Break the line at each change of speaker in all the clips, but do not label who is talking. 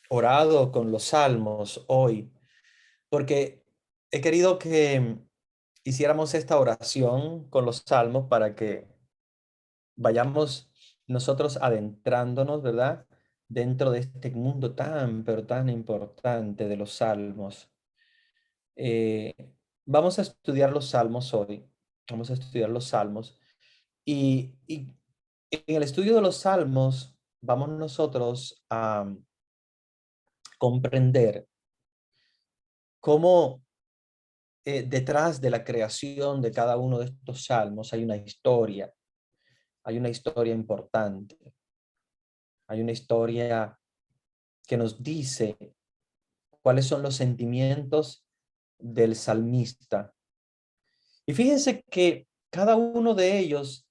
Orado con los salmos hoy, porque he querido que hiciéramos esta oración con los salmos para que vayamos nosotros adentrándonos, ¿verdad? Dentro de este mundo tan, pero tan importante de los salmos. Eh, Vamos a estudiar los salmos hoy, vamos a estudiar los salmos y en el estudio de los salmos vamos nosotros a comprender cómo detrás de la creación de cada uno de estos salmos hay una historia importante, hay una historia que nos dice cuáles son los sentimientos del salmista. Y fíjense que cada uno de ellos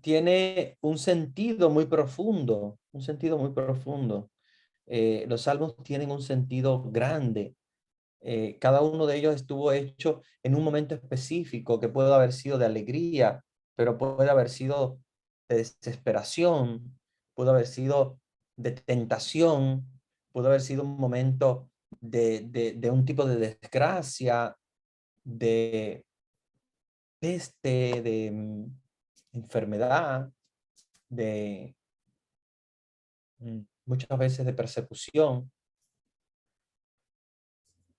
tiene un sentido muy profundo, un sentido muy profundo. Los salmos tienen un sentido grande. Cada uno de ellos estuvo hecho en un momento específico que puede haber sido de alegría, pero puede haber sido de desesperación, puede haber sido de tentación, puede haber sido un momento de un tipo de desgracia, de peste, de enfermedad, de muchas veces de persecución.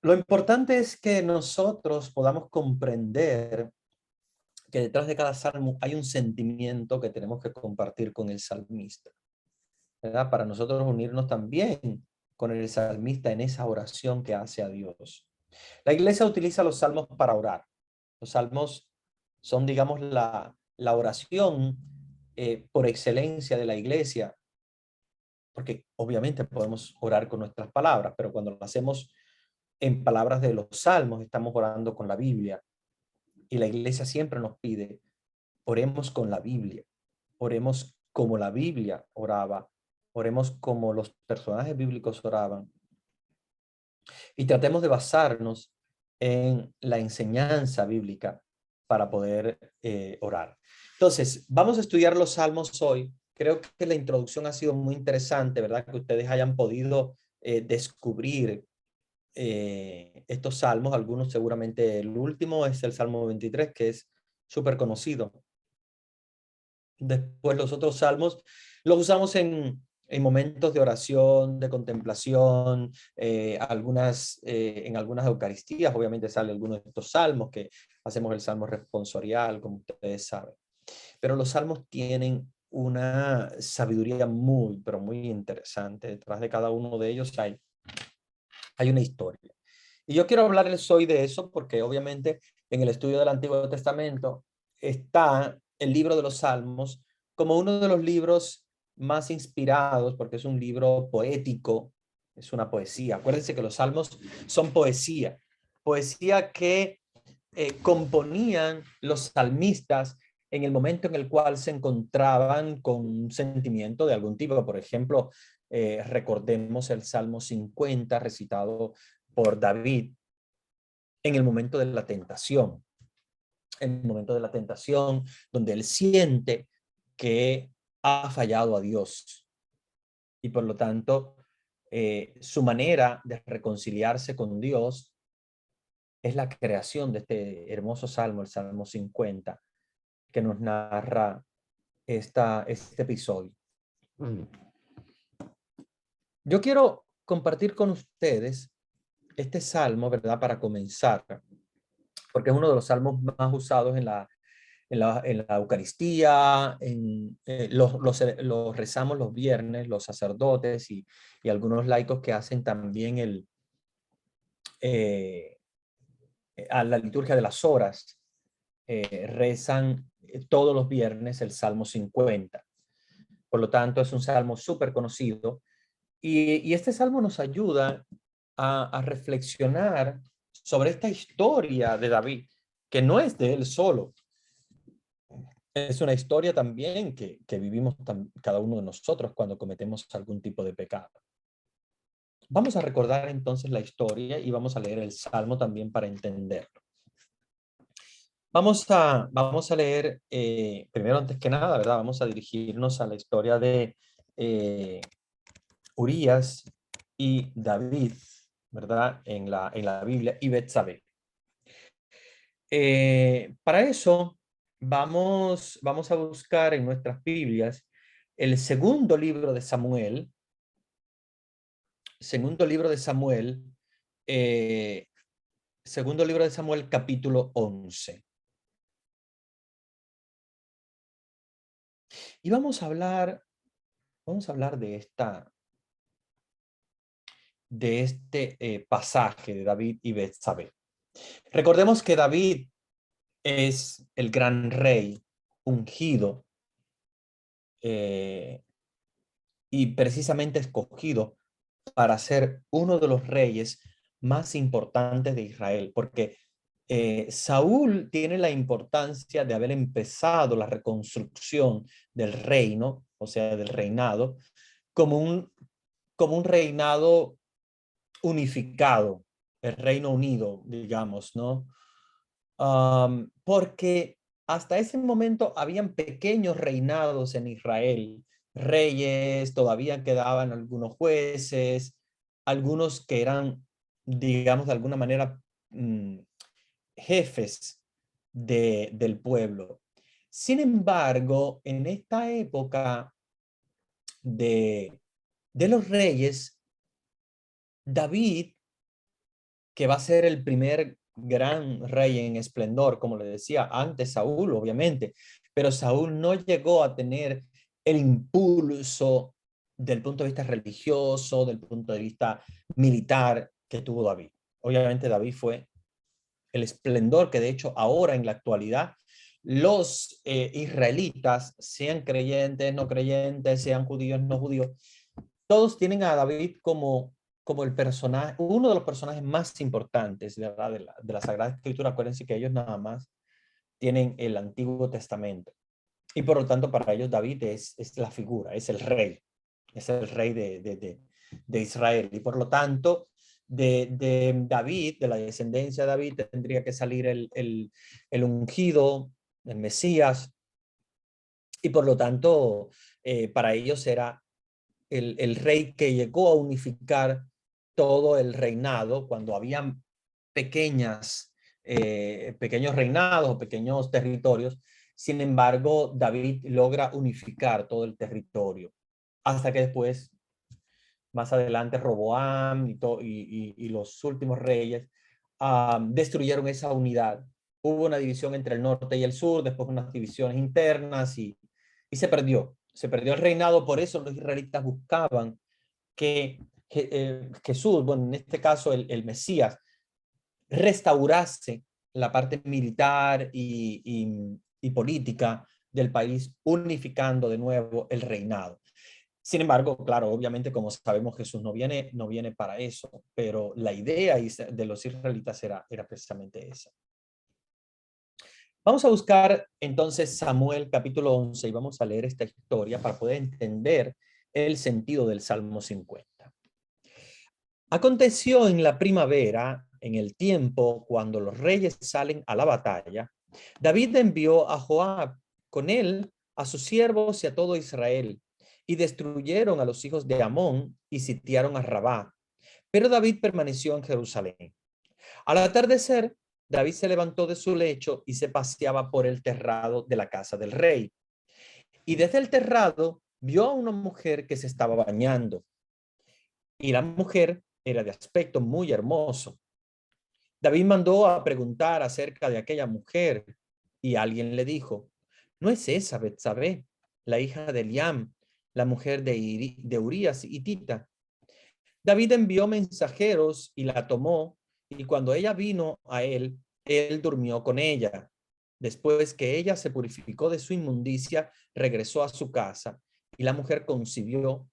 Lo importante es que nosotros podamos comprender que detrás de cada salmo hay un sentimiento que tenemos que compartir con el salmista, ¿verdad? Para nosotros unirnos también con el salmista en esa oración que hace a Dios. La iglesia utiliza los salmos para orar. Los salmos son, digamos, la oración por excelencia de la iglesia, porque obviamente podemos orar con nuestras palabras, pero cuando lo hacemos en palabras de los salmos, estamos orando con la Biblia. Y la iglesia siempre nos pide, oremos con la Biblia, oremos como la Biblia oraba, oremos como los personajes bíblicos oraban y tratemos de basarnos en la enseñanza bíblica para poder orar. Entonces, vamos a estudiar los salmos hoy. Creo que la introducción ha sido muy interesante, ¿verdad? Que ustedes hayan podido descubrir estos salmos, algunos seguramente el último es el Salmo 23, que es súper conocido. Después los otros salmos los usamos en momentos de oración, de contemplación, en algunas Eucaristías, obviamente sale algunos de estos salmos, que hacemos el salmo responsorial, como ustedes saben. Pero los salmos tienen una sabiduría muy, pero muy interesante. Detrás de cada uno de ellos hay una historia. Y yo quiero hablarles hoy de eso porque obviamente en el estudio del Antiguo Testamento está el libro de los Salmos como uno de los libros más inspirados porque es un libro poético, es una poesía. Acuérdense que los Salmos son poesía, poesía que componían los salmistas en el momento en el cual se encontraban con un sentimiento de algún tipo. Por ejemplo, recordemos el Salmo 50 recitado por David en el momento de la tentación. En el momento de la tentación, donde él siente que ha fallado a Dios y por lo tanto su manera de reconciliarse con Dios es la creación de este hermoso salmo, el Salmo 50, que nos narra este episodio. Yo quiero compartir con ustedes este salmo, ¿verdad? Para comenzar, porque es uno de los salmos más usados en la Eucaristía, los rezamos los viernes, los sacerdotes y algunos laicos que hacen también eh, a la liturgia de las horas, rezan todos los viernes el Salmo 50. Por lo tanto, es un salmo súper conocido. Y este salmo nos ayuda a reflexionar sobre esta historia de David, que no es de él solo. Es una historia también que vivimos cada uno de nosotros cuando cometemos algún tipo de pecado. Vamos a recordar entonces la historia y vamos a leer el salmo también para entenderlo. Vamos a leer, primero antes que nada, ¿verdad? Vamos a dirigirnos a la historia de Urías y David, ¿verdad? En la Biblia, y Betsabé. Para eso vamos a buscar en nuestras Biblias el segundo libro de Samuel, eh, segundo libro de Samuel, capítulo 11. Y vamos a hablar de este pasaje de David y Betsabé. Recordemos que David es el gran rey ungido y precisamente escogido para ser uno de los reyes más importantes de Israel, porque Saúl tiene la importancia de haber empezado la reconstrucción del reino, o sea, del reinado, como un reinado unificado, el Reino Unido, digamos, ¿no? Porque hasta ese momento habían pequeños reinados en Israel, reyes, todavía quedaban algunos jueces, algunos que eran, digamos, de alguna manera jefes del pueblo. Sin embargo, en esta época de los reyes, David, que va a ser el primer gran rey en esplendor, como le decía antes Saúl, obviamente, pero Saúl no llegó a tener el impulso del punto de vista religioso, del punto de vista militar que tuvo David. Obviamente David fue el esplendor que de hecho ahora en la actualidad los israelitas, sean creyentes, no creyentes, sean judíos, no judíos, todos tienen a David como el personaje, uno de los personajes más importantes de la Sagrada Escritura. Acuérdense que ellos nada más tienen el Antiguo Testamento. Y por lo tanto, para ellos David es la figura, es el rey de Israel. Y por lo tanto, de David, de la descendencia de David, tendría que salir el ungido, el Mesías. Y por lo tanto, para ellos era el rey que llegó a unificar todo el reinado cuando habían pequeños reinados o pequeños territorios. Sin embargo, David logra unificar todo el territorio hasta que después, más adelante, Roboam y los últimos reyes destruyeron esa unidad. Hubo una división entre el norte y el sur, después unas divisiones internas y se perdió. Se perdió el reinado, por eso los israelitas buscaban que Jesús, bueno, en este caso el Mesías, restaurase la parte militar y política del país, unificando de nuevo el reinado. Sin embargo, claro, obviamente, como sabemos, Jesús no viene para eso, pero la idea de los israelitas era precisamente esa. Vamos a buscar entonces Samuel capítulo 11 y vamos a leer esta historia para poder entender el sentido del Salmo 50. Aconteció en la primavera, en el tiempo cuando los reyes salen a la batalla, David envió a Joab con él a sus siervos y a todo Israel, y destruyeron a los hijos de Amón y sitiaron a Rabá. Pero David permaneció en Jerusalén. Al atardecer, David se levantó de su lecho y se paseaba por el terrado de la casa del rey. Y desde el terrado vio a una mujer que se estaba bañando. Y la mujer era de aspecto muy hermoso. David mandó a preguntar acerca de aquella mujer y alguien le dijo: ¿no es esa Betsabé, la hija de Eliam, la mujer de Urías hitita? David envió mensajeros y la tomó, y cuando ella vino a él, él durmió con ella. Después que ella se purificó de su inmundicia, regresó a su casa, y la mujer concibió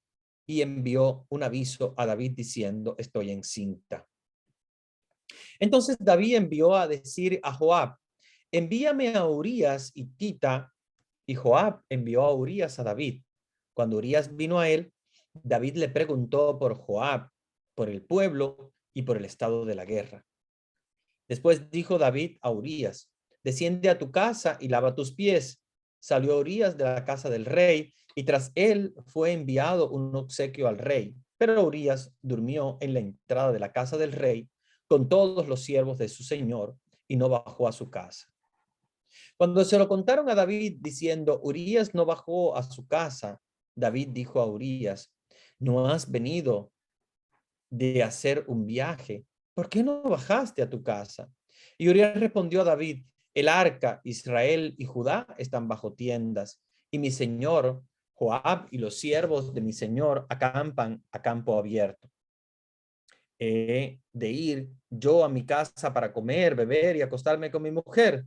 y envió un aviso a David diciendo: estoy encinta. Entonces David envió a decir a Joab: envíame a Urías hitita, y Joab envió a Urías a David. Cuando Urías vino a él, David le preguntó por Joab, por el pueblo y por el estado de la guerra. Después dijo David a Urías: desciende a tu casa y lava tus pies. Salió Urías de la casa del rey, y tras él fue enviado un obsequio al rey. Pero Urías durmió en la entrada de la casa del rey con todos los siervos de su señor y no bajó a su casa. Cuando se lo contaron a David diciendo, Urías no bajó a su casa, David dijo a Urías, ¿no has venido de hacer un viaje? ¿Por qué no bajaste a tu casa? Y Urías respondió a David, el arca, Israel y Judá están bajo tiendas, y mi señor Joab y los siervos de mi señor acampan a campo abierto. He de ir yo a mi casa para comer, beber y acostarme con mi mujer.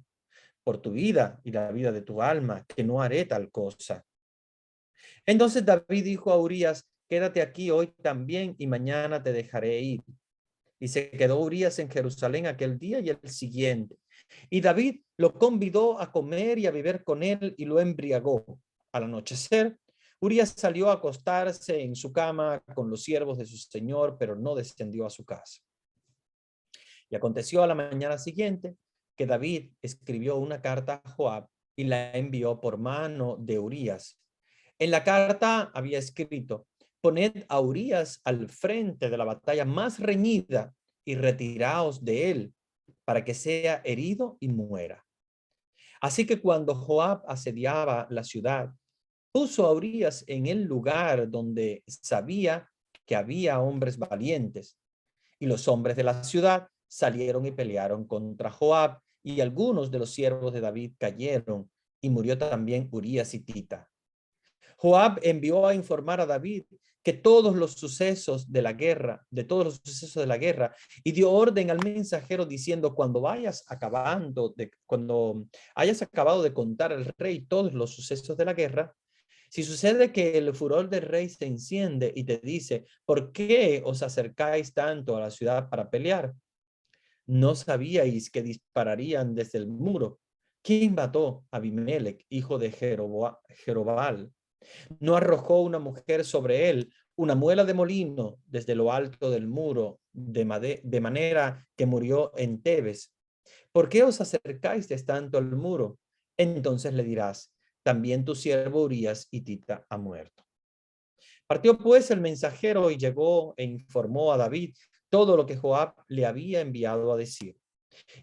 Por tu vida y la vida de tu alma, que no haré tal cosa. Entonces David dijo a Urías, quédate aquí hoy también y mañana te dejaré ir. Y se quedó Urías en Jerusalén aquel día y el siguiente. Y David lo convidó a comer y a beber con él y lo embriagó. Al anochecer, Urías salió a acostarse en su cama con los siervos de su señor, pero no descendió a su casa. Y aconteció a la mañana siguiente que David escribió una carta a Joab y la envió por mano de Urías. En la carta había escrito, poned a Urías al frente de la batalla más reñida y retiraos de él para que sea herido y muera. Así que cuando Joab asediaba la ciudad, puso a Urías en el lugar donde sabía que había hombres valientes. Y los hombres de la ciudad salieron y pelearon contra Joab, y algunos de los siervos de David cayeron, y murió también Urías hitita. Joab envió a informar a David que todos los sucesos de la guerra, y dio orden al mensajero diciendo, cuando hayas acabado de contar al rey todos los sucesos de la guerra, si sucede que el furor del rey se enciende y te dice, ¿por qué os acercáis tanto a la ciudad para pelear? ¿No sabíais que dispararían desde el muro? ¿Quién mató a Abimelech, hijo de Jerobal? ¿No arrojó una mujer sobre él una muela de molino desde lo alto del muro, de manera que murió en Tebes? ¿Por qué os acercáis tanto al muro? Entonces le dirás, también tu siervo Urías hitita ha muerto. Partió pues el mensajero y llegó e informó a David todo lo que Joab le había enviado a decir.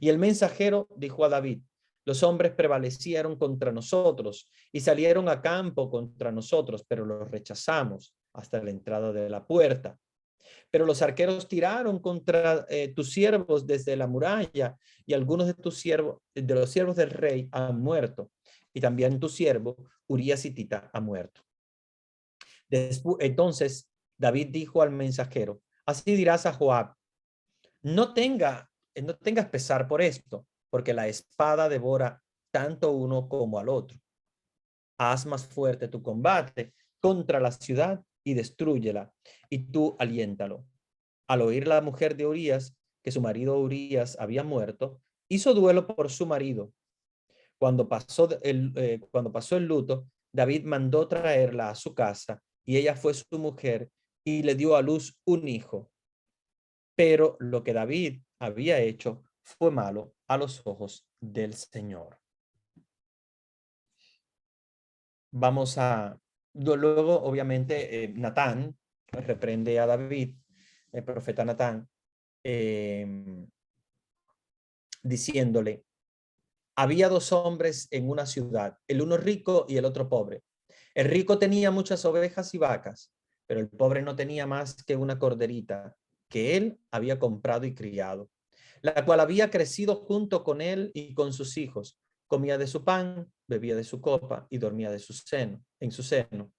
Y el mensajero dijo a David, los hombres prevalecieron contra nosotros y salieron a campo contra nosotros, pero los rechazamos hasta la entrada de la puerta. Pero los arqueros tiraron contra tus siervos desde la muralla y algunos de tus siervos, de los siervos del rey han muerto. Y también tu siervo Urías hitita ha muerto. Entonces David dijo al mensajero, así dirás a Joab, no tengas pesar por esto, porque la espada devora tanto uno como al otro. Haz más fuerte tu combate contra la ciudad y destrúyela, y tú aliéntalo. Al oír la mujer de Urías que su marido Urías había muerto, hizo duelo por su marido. Cuando pasó el luto, David mandó traerla a su casa y ella fue su mujer y le dio a luz un hijo. Pero lo que David había hecho fue malo a los ojos del Señor. Luego, obviamente, Natán reprende a David, el profeta Natán, diciéndole, había dos hombres en una ciudad, el uno rico y el otro pobre. El rico tenía muchas ovejas y vacas, pero el pobre no tenía más que una corderita que él había comprado y criado, la cual había crecido junto con él y con sus hijos. Comía de su pan, bebía de su copa y dormía en su seno.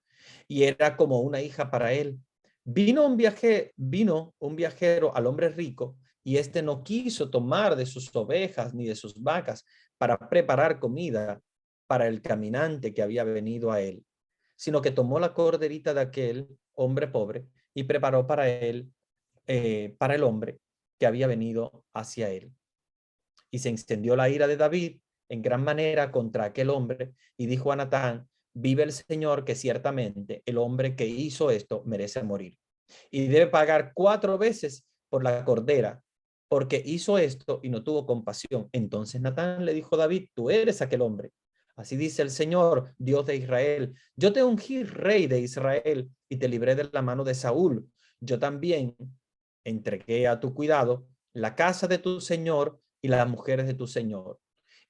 Y era como una hija para él. Vino un viajero al hombre rico y éste no quiso tomar de sus ovejas ni de sus vacas para preparar comida para el caminante que había venido a él, sino que tomó la corderita de aquel hombre pobre y preparó para él, para el hombre que había venido hacia él. Y se encendió la ira de David en gran manera contra aquel hombre y dijo a Natán, vive el Señor que ciertamente el hombre que hizo esto merece morir y debe pagar 4 veces por la cordera, porque hizo esto y no tuvo compasión. Entonces Natán le dijo a David, tú eres aquel hombre. Así dice el Señor, Dios de Israel, yo te ungí rey de Israel y te libré de la mano de Saúl, yo también entregué a tu cuidado la casa de tu señor y las mujeres de tu señor,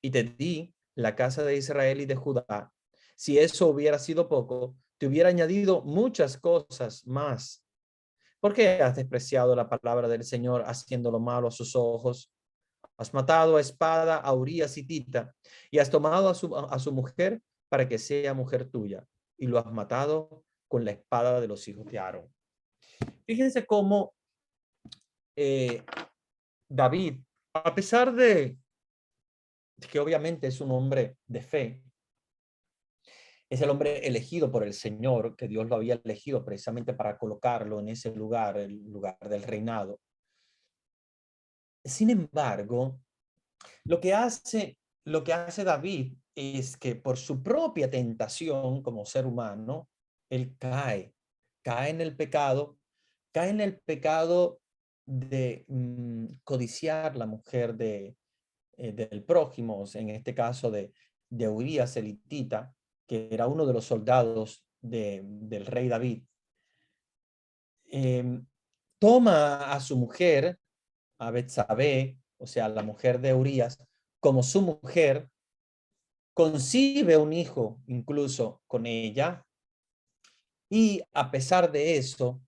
y te di la casa de Israel y de Judá. Si eso hubiera sido poco, te hubiera añadido muchas cosas más. ¿Por qué has despreciado la palabra del Señor, haciendo lo malo a sus ojos? Has matado a espada a Urías hitita y has tomado a su mujer para que sea mujer tuya, y lo has matado con la espada de los hijos de Aarón. Fíjense cómo eh, David, a pesar de que obviamente es un hombre de fe, es el hombre elegido por el Señor, que Dios lo había elegido precisamente para colocarlo en ese lugar, el lugar del reinado. Sin embargo, lo que hace David es que por su propia tentación como ser humano, él cae en el pecado, cae en el pecado de codiciar la mujer del prójimo, en este caso de Urías el hitita, que era uno de los soldados del rey David. Toma a su mujer, a Betsabé, o sea, la mujer de Urías, como su mujer, concibe un hijo incluso con ella, y a pesar de eso,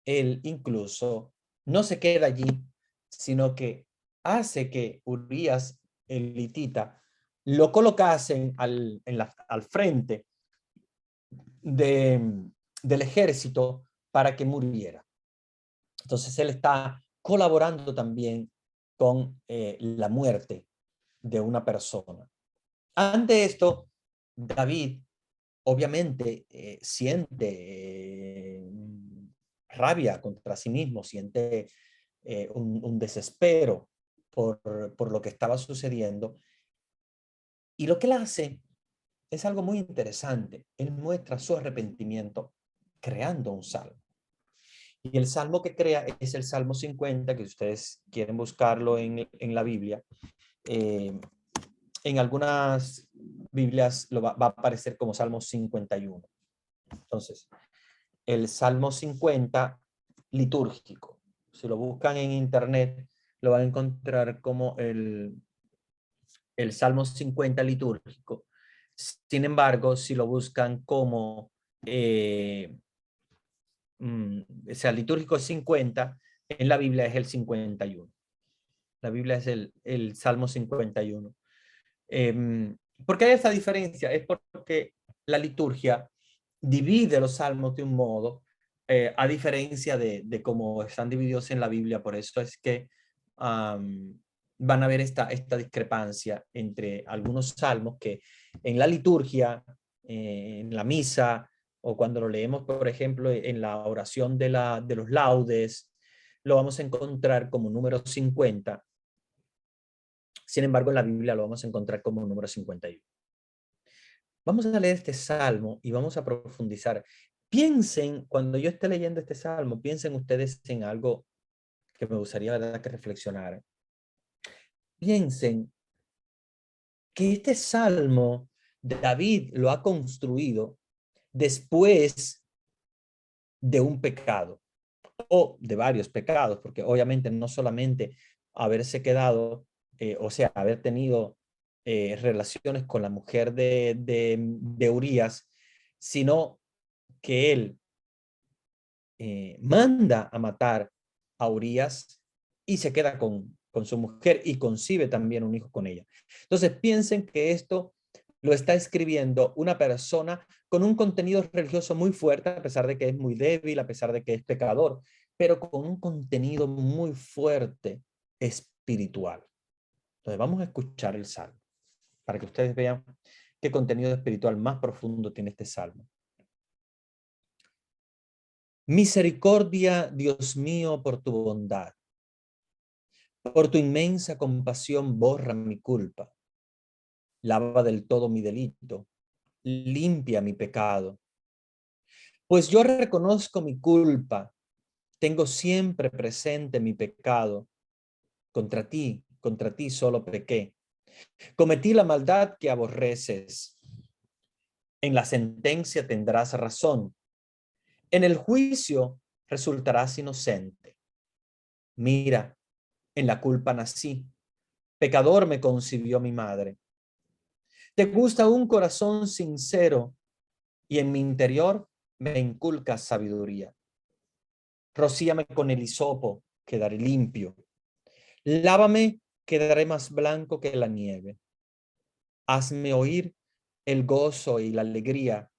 él incluso no se queda allí, sino que hace que Urías el hitita lo colocasen al frente del ejército para que muriera. Entonces él está colaborando también con la muerte de una persona. Ante esto, David obviamente siente rabia contra sí mismo, siente un desespero por lo que estaba sucediendo. Y lo que él hace es algo muy interesante. Él muestra su arrepentimiento creando un salmo. Y el salmo que crea es el Salmo 50, que si ustedes quieren buscarlo en la Biblia. En algunas Biblias va a aparecer como Salmo 51. Entonces, el Salmo 50 litúrgico. Si lo buscan en internet, lo van a encontrar como el Salmo 50 litúrgico. Sin embargo, si lo buscan como, o sea, litúrgico es 50, en la Biblia es el 51. La Biblia es el Salmo 51. ¿Por qué hay esta diferencia? Es porque la liturgia divide los salmos de un modo, a diferencia de cómo están divididos en la Biblia. Por eso es que van a ver esta discrepancia entre algunos salmos que en la liturgia, en la misa, o cuando lo leemos, por ejemplo, en la oración de los laudes, lo vamos a encontrar como número 50. Sin embargo, en la Biblia lo vamos a encontrar como número 51. Vamos a leer este salmo y vamos a profundizar. Piensen, cuando yo esté leyendo este salmo, piensen ustedes en algo que me gustaría, ¿verdad?, que reflexionaran. Piensen que este salmo David lo ha construido después de un pecado, o de varios pecados, porque obviamente no solamente haberse quedado, o sea, haber tenido relaciones con la mujer de Urías, sino que él manda a matar a Urías y se queda con su mujer y concibe también un hijo con ella. Entonces piensen que esto lo está escribiendo una persona con un contenido religioso muy fuerte, a pesar de que es muy débil, a pesar de que es pecador, pero con un contenido muy fuerte espiritual. Entonces vamos a escuchar el salmo para que ustedes vean qué contenido espiritual más profundo tiene este salmo. Misericordia, Dios mío, por tu bondad. Por tu inmensa compasión borra mi culpa. Lava del todo mi delito. Limpia mi pecado. Pues yo reconozco mi culpa. Tengo siempre presente mi pecado. Contra ti solo pequé. Cometí la maldad que aborreces. En la sentencia tendrás razón. En el juicio resultarás inocente. Mira, en la culpa nací, pecador me concibió mi madre. Te gusta un corazón sincero y en mi interior me inculcas sabiduría. Rocíame con el hisopo, quedaré limpio. Lávame, quedaré más blanco que la nieve. Hazme oír el gozo y la alegría,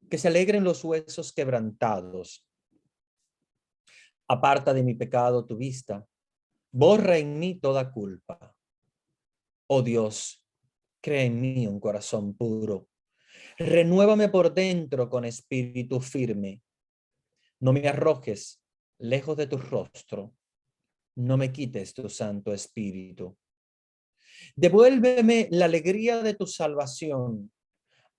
que se alegren los huesos quebrantados. Aparta de mi pecado tu vista, borra en mí toda culpa. Oh Dios, crea en mí un corazón puro. Renuévame por dentro con espíritu firme. No me arrojes lejos de tu rostro. No me quites tu santo espíritu. Devuélveme la alegría de tu salvación.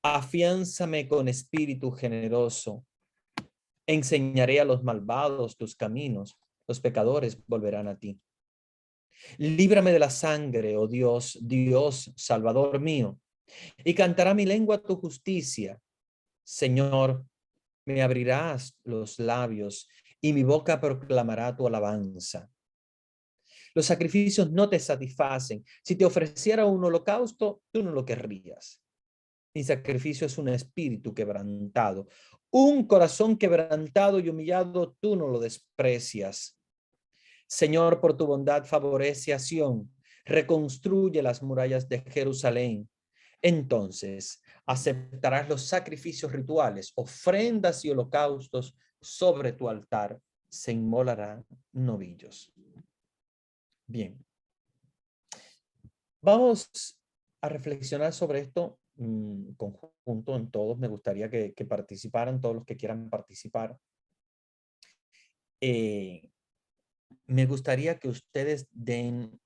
Afiánzame con espíritu generoso. Enseñaré a los malvados tus caminos. Los pecadores volverán a ti. Líbrame de la sangre, oh Dios, Dios, Salvador mío, y cantará mi lengua tu justicia. Señor, me abrirás los labios y mi boca proclamará tu alabanza. Los sacrificios no te satisfacen. Si te ofreciera un holocausto, tú no lo querrías. Mi sacrificio es un espíritu quebrantado. Un corazón quebrantado y humillado, tú no lo desprecias. Señor, por tu bondad favorece a Sión. Reconstruye las murallas de Jerusalén. Entonces aceptarás los sacrificios rituales, ofrendas y holocaustos sobre tu altar. Se inmolarán novillos. Bien, vamos a reflexionar sobre esto conjunto en todos. Me gustaría que participaran todos los que quieran participar. Me gustaría que ustedes den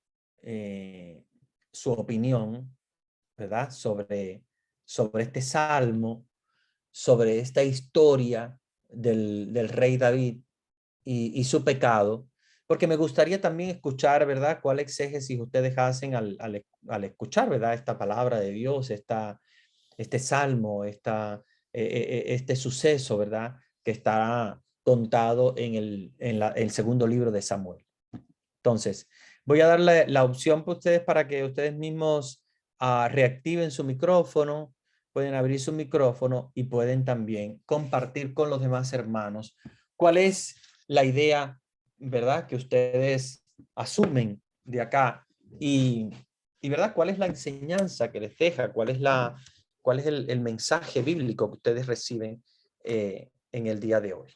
su opinión, ¿verdad? Sobre este salmo, sobre esta historia del rey David y su pecado, porque me gustaría también escuchar, ¿verdad? ¿Cuál exégesis ustedes hacen al escuchar, ¿verdad? Esta palabra de Dios, este salmo, este suceso, ¿verdad? Que está contado en el segundo libro de Samuel. Entonces, voy a darle la opción para ustedes para que ustedes mismos reactiven su micrófono, pueden abrir su micrófono y pueden también compartir con los demás hermanos cuál es la idea, ¿verdad? Que ustedes asumen de acá y ¿verdad? ¿Cuál es la enseñanza que les deja? ¿Cuál es el mensaje bíblico que ustedes reciben en el día de hoy?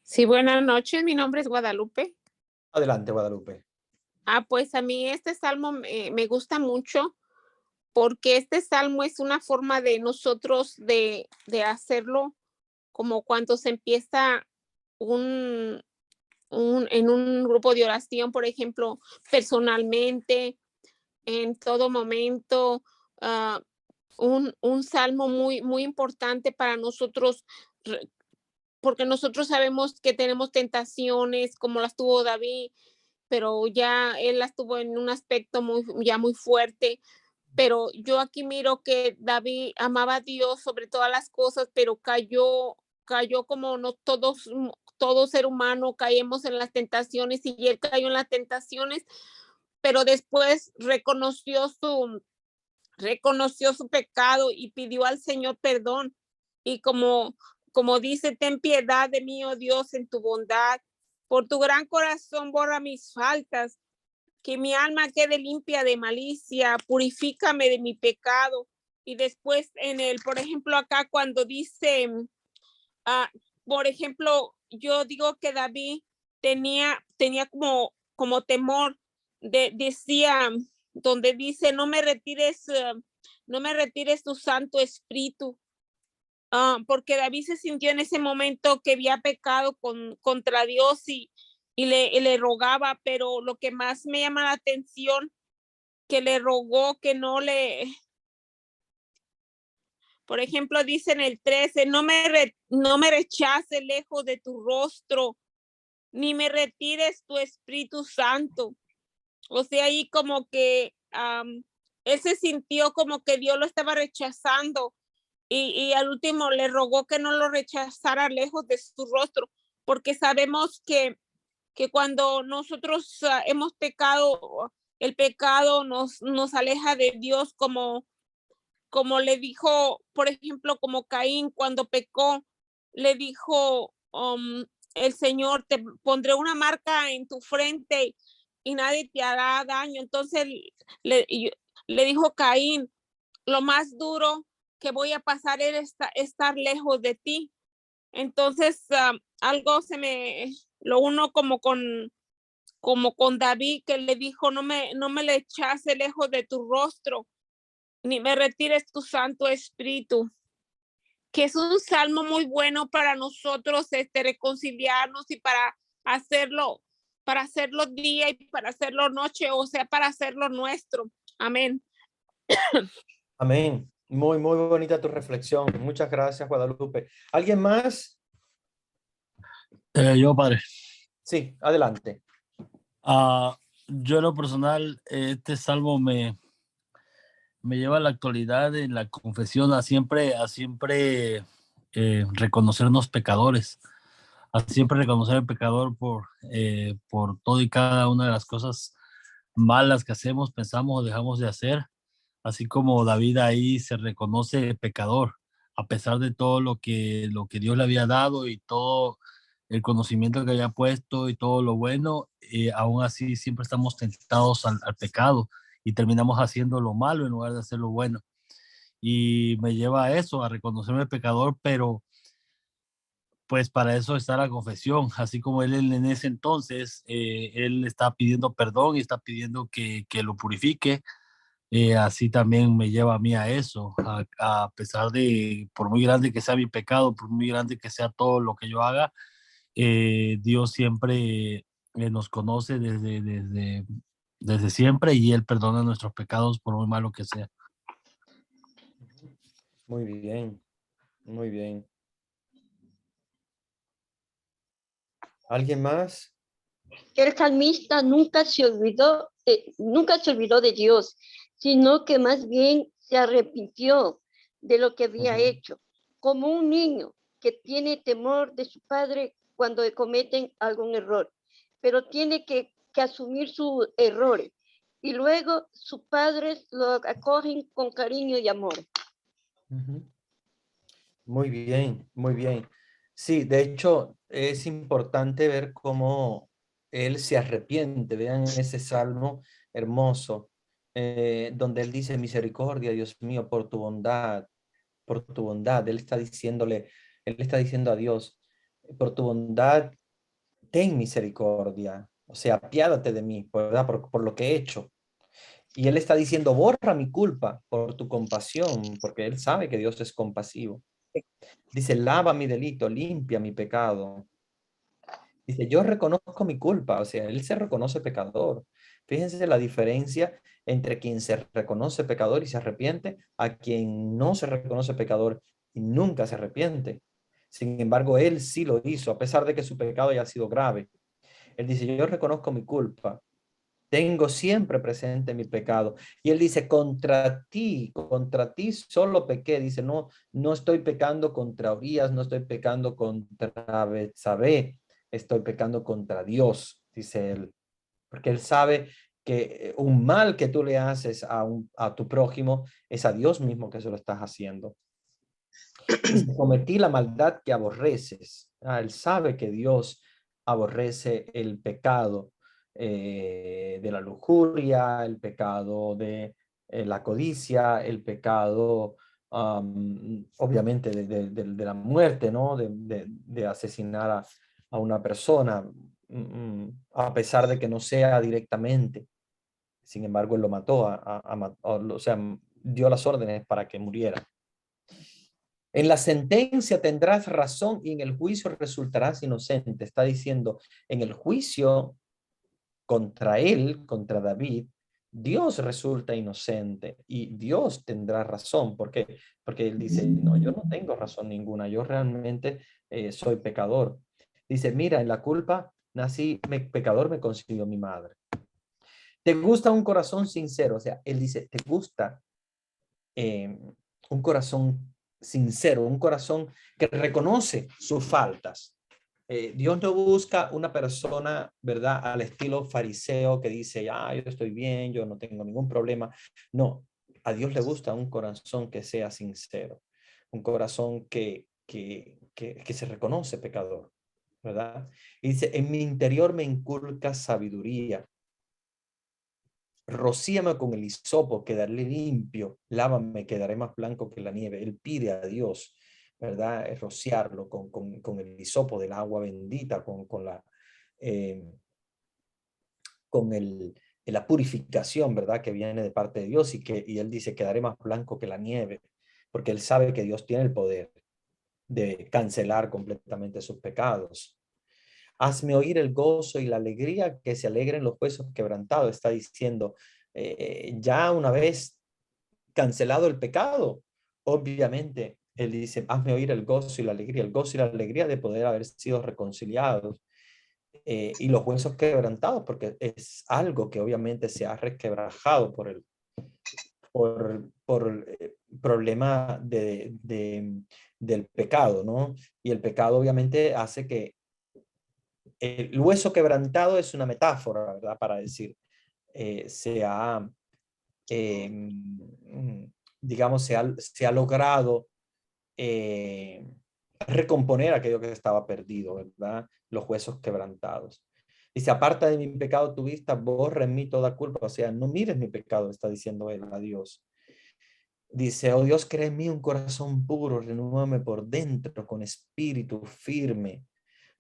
Sí, buenas noches. Mi nombre es Guadalupe.
Adelante, Guadalupe.
Pues a mí este salmo me gusta mucho porque este salmo es una forma de nosotros de hacerlo como cuando se empieza un, en un grupo de oración, por ejemplo, personalmente, en todo momento, uh, un salmo muy, muy importante para nosotros, porque nosotros sabemos que tenemos tentaciones como las tuvo David, pero ya él las tuvo en un aspecto ya muy fuerte. Pero yo aquí miro que David amaba a Dios sobre todas las cosas, pero cayó como no todos, todo ser humano caemos en las tentaciones y él cayó en las tentaciones, pero después reconoció su pecado y pidió al Señor perdón. Y como dice, ten piedad de mí, oh Dios, en tu bondad. Por tu gran corazón borra mis faltas, que mi alma quede limpia de malicia, purifícame de mi pecado. Y después por ejemplo, acá cuando dice, por ejemplo, yo digo que David tenía como temor, decía, donde dice, no me retires tu Santo Espíritu. Porque David se sintió en ese momento que había pecado contra Dios y le rogaba, pero lo que más me llama la atención, que le rogó que por ejemplo, dice en el 13, no me rechace lejos de tu rostro, ni me retires tu Espíritu Santo. O sea, ahí como que él se sintió como que Dios lo estaba rechazando y al último le rogó que no lo rechazara lejos de su rostro, porque sabemos que cuando nosotros hemos pecado, el pecado nos aleja de Dios, como le dijo, por ejemplo, como Caín cuando pecó, le dijo el Señor, te pondré una marca en tu frente y nadie te hará daño. Entonces le, le dijo Caín, lo más duro que voy a pasar es estar lejos de ti. Entonces, algo lo uno como con David, que le dijo, no me le echase lejos de tu rostro, ni me retires tu Santo Espíritu, que es un salmo muy bueno para nosotros, reconciliarnos y para hacerlo día y para hacerlo noche, o sea, para hacerlo nuestro. Amén.
Amén. Muy, muy bonita tu reflexión. Muchas gracias, Guadalupe. ¿Alguien más?
Yo, padre.
Sí, adelante.
Yo en lo personal, este salmo me lleva a la actualidad en la confesión, a siempre reconocernos pecadores, a siempre reconocer al pecador por todo y cada una de las cosas malas que hacemos, pensamos o dejamos de hacer, así como David ahí se reconoce pecador, a pesar de todo lo que Dios le había dado y todo el conocimiento que había puesto y todo lo bueno, aún así siempre estamos tentados al pecado y terminamos haciendo lo malo en lugar de hacer lo bueno. Y me lleva a eso, a reconocerme pecador, pero pues para eso está la confesión, así como él en ese entonces, él está pidiendo perdón y está pidiendo que lo purifique, así también me lleva a mí a eso, a pesar de, por muy grande que sea mi pecado, por muy grande que sea todo lo que yo haga, Dios siempre nos conoce desde siempre y Él perdona nuestros pecados por muy malo que sea.
Muy bien, muy bien. ¿Alguien más?
El salmista nunca se olvidó de Dios, sino que más bien se arrepintió de lo que había hecho, como un niño que tiene temor de su padre cuando cometen algún error, pero tiene que asumir sus errores y luego sus padres lo acogen con cariño y amor.
Muy bien, muy bien. Sí, de hecho, es importante ver cómo él se arrepiente. Vean ese salmo hermoso, donde él dice, misericordia, Dios mío, por tu bondad, por tu bondad. Él está diciendo a Dios, por tu bondad, ten misericordia. O sea, apiádate de mí, ¿verdad? Por lo que he hecho. Y él está diciendo, borra mi culpa por tu compasión, porque él sabe que Dios es compasivo. Dice, lava mi delito, limpia mi pecado. Dice, yo reconozco mi culpa, o sea, él se reconoce pecador. Fíjense la diferencia entre quien se reconoce pecador y se arrepiente a quien no se reconoce pecador y nunca se arrepiente. Sin embargo, él sí lo hizo, a pesar de que su pecado haya sido grave. Él dice, yo reconozco mi culpa, tengo siempre presente mi pecado. Y él dice, contra ti solo pequé. Dice, no, no estoy pecando contra Urias, no estoy pecando contra Betsabé, estoy pecando contra Dios, dice él. Porque él sabe que un mal que tú le haces a tu prójimo es a Dios mismo que se lo estás haciendo. Dice, cometí la maldad que aborreces. Él sabe que Dios aborrece el pecado de la lujuria, el pecado de la codicia, el pecado, obviamente, de la muerte, ¿no? De asesinar a una persona, a pesar de que no sea directamente. Sin embargo, él lo mató, o sea, dio las órdenes para que muriera. En la sentencia tendrás razón y en el juicio resultarás inocente. Está diciendo, en el juicio contra él, contra David, Dios resulta inocente y Dios tendrá razón. ¿Por qué? Porque él dice, no, yo no tengo razón ninguna, yo realmente soy pecador. Dice, mira, en la culpa nací pecador, me concibió mi madre. ¿Te gusta un corazón sincero? O sea, él dice, ¿te gusta un corazón sincero, un corazón que reconoce sus faltas? Dios no busca una persona, ¿verdad?, al estilo fariseo que dice, yo estoy bien, yo no tengo ningún problema. No, a Dios le gusta un corazón que sea sincero, un corazón que se reconoce pecador, ¿verdad? Y dice, en mi interior me inculca sabiduría. Rocíame con el hisopo, quedaré limpio, lávame, quedaré más blanco que la nieve. Él pide a Dios, ¿verdad? Rociarlo con el hisopo del agua bendita, la purificación, ¿verdad? Que viene de parte de Dios y él dice, quedaré más blanco que la nieve, porque él sabe que Dios tiene el poder de cancelar completamente sus pecados. Hazme oír el gozo y la alegría, que se alegren los huesos quebrantados. Está diciendo, ya una vez cancelado el pecado, obviamente, él dice, hazme oír el gozo y la alegría de poder haber sido reconciliados, y los huesos quebrantados, porque es algo que obviamente se ha resquebrajado por el problema del pecado, ¿no? Y el pecado obviamente hace que el hueso quebrantado es una metáfora, ¿verdad? Para decir, digamos, se ha logrado recomponer aquello que estaba perdido, ¿verdad? Los huesos quebrantados. Dice, aparta de mi pecado tu vista, borra en mí toda culpa. O sea, no mires mi pecado, está diciendo él a Dios. Dice, oh Dios, crea en mí un corazón puro, renúvame por dentro con espíritu firme.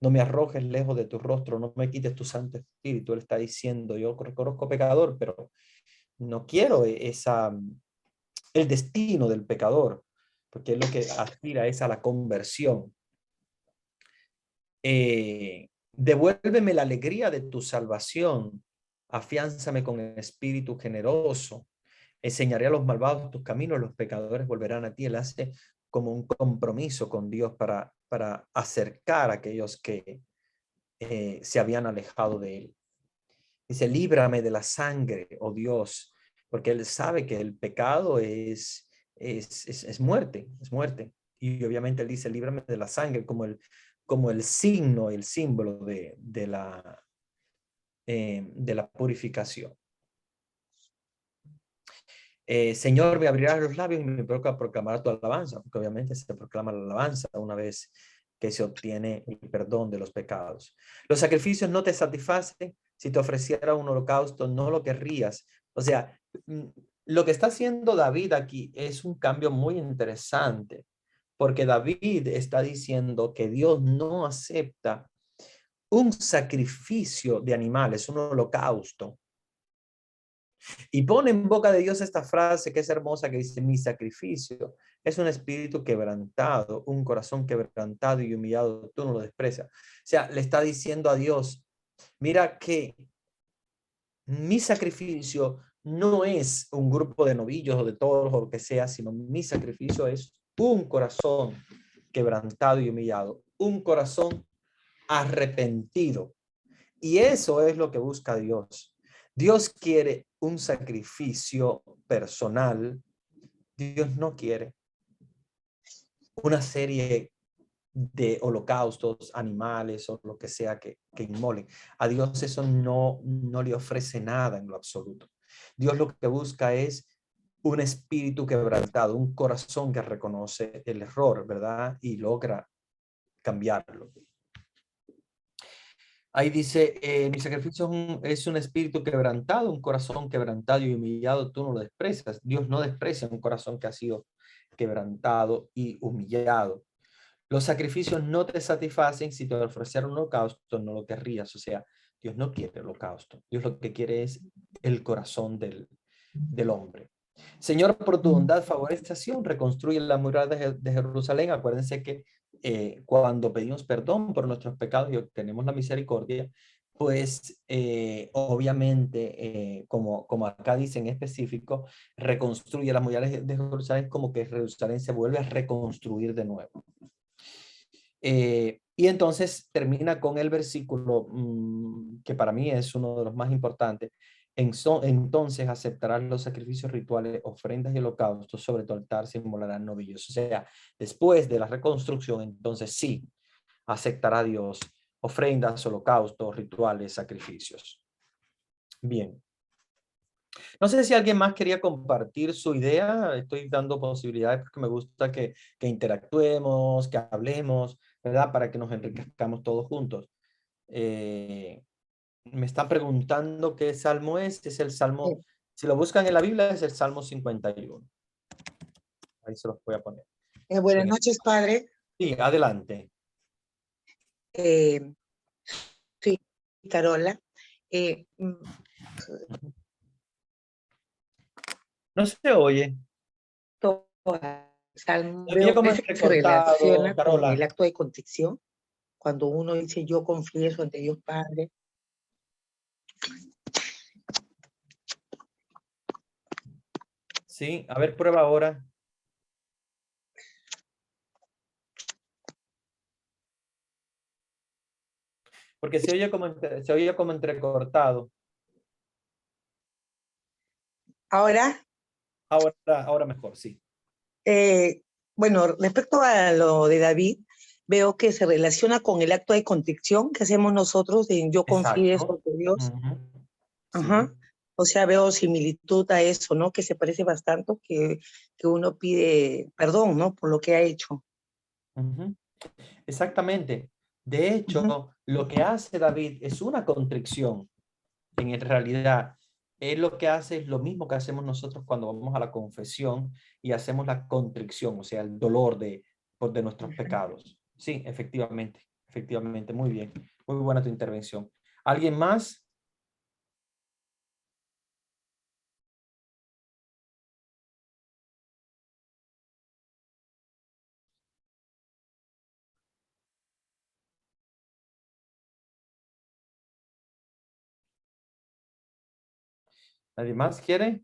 No me arrojes lejos de tu rostro, no me quites tu Santo Espíritu. Él está diciendo, yo reconozco pecador, pero no quiero el destino del pecador, porque es lo que aspira es a la conversión. Devuélveme la alegría de tu salvación, afiánzame con espíritu generoso. Enseñaré a los malvados tus caminos, los pecadores volverán a ti. Él hace como un compromiso con Dios para acercar a aquellos que se habían alejado de él. Dice, líbrame de la sangre, oh Dios, porque él sabe que el pecado es muerte, es muerte. Y obviamente él dice, líbrame de la sangre, como el signo, el símbolo de la purificación. Señor, me abrirás los labios y me proclamará tu alabanza, porque obviamente se proclama la alabanza una vez que se obtiene el perdón de los pecados. Los sacrificios no te satisfacen. Si te ofreciera un holocausto, no lo querrías. O sea, lo que está haciendo David aquí es un cambio muy interesante, porque David está diciendo que Dios no acepta un sacrificio de animales, un holocausto. Y pone en boca de Dios esta frase que es hermosa, que dice, mi sacrificio es un espíritu quebrantado, un corazón quebrantado y humillado, tú no lo desprecias. O sea, le está diciendo a Dios, mira que mi sacrificio no es un grupo de novillos o de toros o lo que sea, sino mi sacrificio es un corazón quebrantado y humillado, un corazón arrepentido. Y eso es lo que busca Dios. Dios quiere un sacrificio personal. Dios no quiere una serie de holocaustos, animales o lo que sea que inmolen. A Dios eso no le ofrece nada en lo absoluto. Dios lo que busca es un espíritu quebrantado, un corazón que reconoce el error, ¿verdad? Y logra cambiarlo. Ahí dice, mi sacrificio es un espíritu quebrantado, un corazón quebrantado y humillado, tú no lo desprecias. Dios no desprecia un corazón que ha sido quebrantado y humillado. Los sacrificios no te satisfacen. Si te ofreciera un holocausto, no lo querrías. O sea, Dios no quiere holocausto. Dios lo que quiere es el corazón del hombre. Señor, por tu bondad, favor, estación, reconstruye la muralla de Jerusalén. Acuérdense que cuando pedimos perdón por nuestros pecados y obtenemos la misericordia, pues obviamente, como acá dice en específico, reconstruye las murallas de Jerusalén, como que Jerusalén se vuelve a reconstruir de nuevo. Y entonces termina con el versículo que para mí es uno de los más importantes. Entonces aceptarán los sacrificios rituales, ofrendas y holocaustos sobre tu altar, se inmolarán novillos. O sea, después de la reconstrucción, entonces sí, aceptará Dios ofrendas, holocaustos, rituales, sacrificios. Bien. No sé si alguien más quería compartir su idea. Estoy dando posibilidades porque me gusta que interactuemos, que hablemos, ¿verdad? Para que nos enriquezcamos todos juntos. Me están preguntando qué salmo es. Es el salmo, si lo buscan en la Biblia, es el Salmo 51. Ahí se los voy a poner.
Buenas noches, padre.
Sí, adelante.
Soy Carola.
No se oye.
Salmo
Se oye como
se
entrecortado,
relaciona con
Carola.
el acto de contrición, cuando uno dice yo confieso ante Dios Padre.
Sí, a ver, prueba ahora. Porque se oye como entrecortado.
Ahora,
Ahora mejor, sí.
bueno, respecto a lo de David, veo que se relaciona con el acto de contrición que hacemos nosotros en yo confieso
Exacto.
ante Dios.
Ujú.
Ajá.
Sí.
O sea, veo similitud a eso, ¿no? Que se parece bastante, que uno pide perdón, ¿no? Por lo que ha hecho.
Ujú. Exactamente. De hecho,
Ujú.
lo que hace David es una contrición. En realidad, él lo que hace es lo mismo que hacemos nosotros cuando vamos a la confesión y hacemos la contrición, o sea, el dolor de nuestros pecados. Sí, efectivamente, muy bien. Muy buena tu intervención. ¿Alguien más? ¿Nadie más quiere?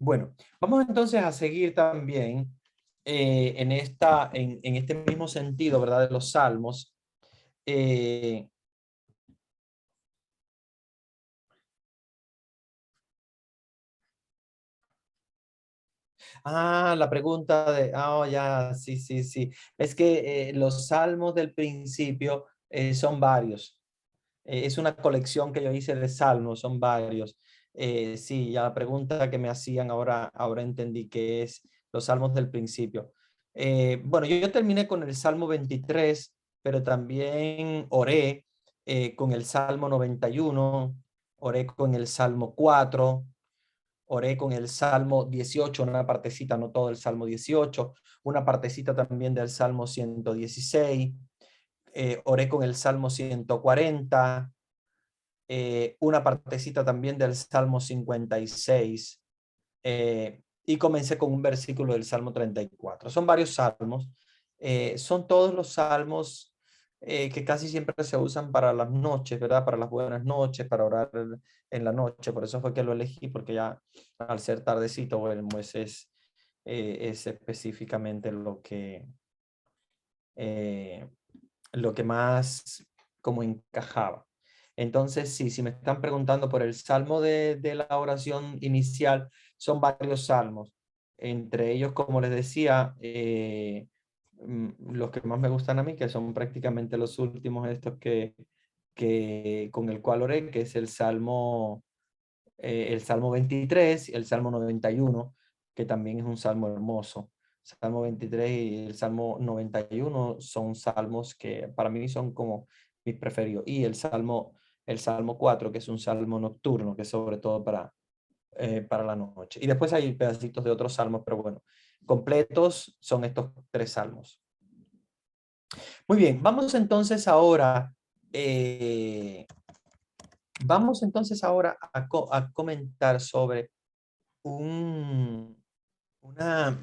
Bueno, vamos entonces a seguir también en este mismo sentido, ¿verdad? De los salmos. Eh, la pregunta de, ya, sí. Es que los salmos del principio son varios. Es una colección que yo hice de salmos, son varios. Sí, ya la pregunta que me hacían ahora entendí que es los salmos del principio. Bueno, yo terminé con el Salmo 23, pero también oré con el Salmo 91, oré con el Salmo 4, oré con el Salmo 18, una partecita, no todo el Salmo 18, una partecita también del Salmo 116, oré con el Salmo 140, una partecita también del Salmo 56, y comencé con un versículo del Salmo 34. Son varios salmos, son todos los salmos que casi siempre se usan para las noches, ¿verdad? Para las buenas noches, para orar en la noche. Por eso fue que lo elegí, porque ya al ser tardecito, bueno, pues es específicamente lo que más como encajaba. Entonces, sí, si me están preguntando por el salmo de la oración inicial, son varios salmos. Entre ellos, como les decía, los que más me gustan a mí, que son prácticamente los últimos estos con el cual oré, que es el Salmo 23, el Salmo 91, que también es un salmo hermoso. Salmo 23 y el Salmo 91 son salmos que para mí son como mis preferidos. Y el Salmo 4, que es un salmo nocturno, que es sobre todo para la noche. Y después hay pedacitos de otros salmos, pero bueno, completos son estos tres salmos. Muy bien, vamos entonces ahora a comentar sobre un una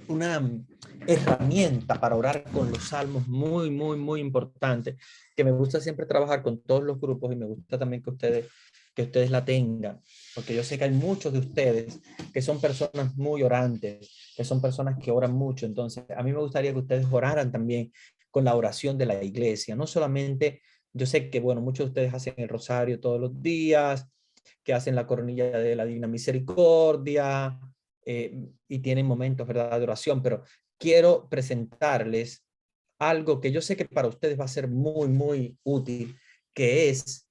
herramienta para orar con los salmos muy, muy, muy importante, que me gusta siempre trabajar con todos los grupos y me gusta también que ustedes la tengan, porque yo sé que hay muchos de ustedes que son personas muy orantes, que son personas que oran mucho. Entonces, a mí me gustaría que ustedes oraran también con la oración de la iglesia, no solamente, yo sé que, bueno, muchos de ustedes hacen el rosario todos los días, que hacen la coronilla de la Divina Misericordia, y tienen momentos, ¿verdad?, de oración, pero quiero presentarles algo que yo sé que para ustedes va a ser muy, muy útil, que es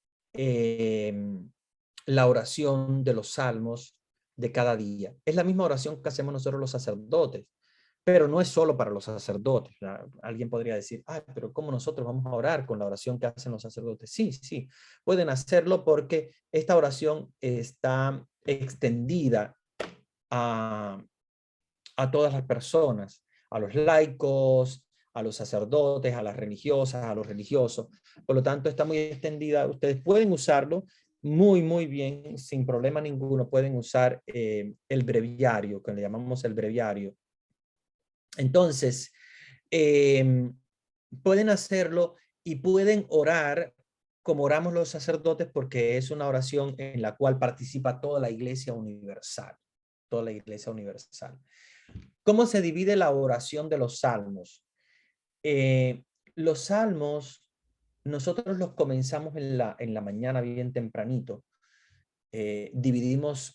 la oración de los salmos de cada día. Es la misma oración que hacemos nosotros los sacerdotes, pero no es solo para los sacerdotes. Alguien podría decir, ah, pero ¿cómo nosotros vamos a orar con la oración que hacen los sacerdotes? Sí, sí, pueden hacerlo porque esta oración está extendida a todas las personas, a los laicos, a los sacerdotes, a las religiosas, a los religiosos. Por lo tanto, está muy extendida. Ustedes pueden usarlo muy, muy bien, sin problema ninguno. Pueden usar el breviario, que le llamamos el breviario. Entonces, pueden hacerlo y pueden orar como oramos los sacerdotes, porque es una oración en la cual participa toda la Iglesia Universal. Toda la Iglesia Universal. ¿Cómo se divide la oración de los salmos? Los salmos, nosotros los comenzamos en la mañana bien tempranito.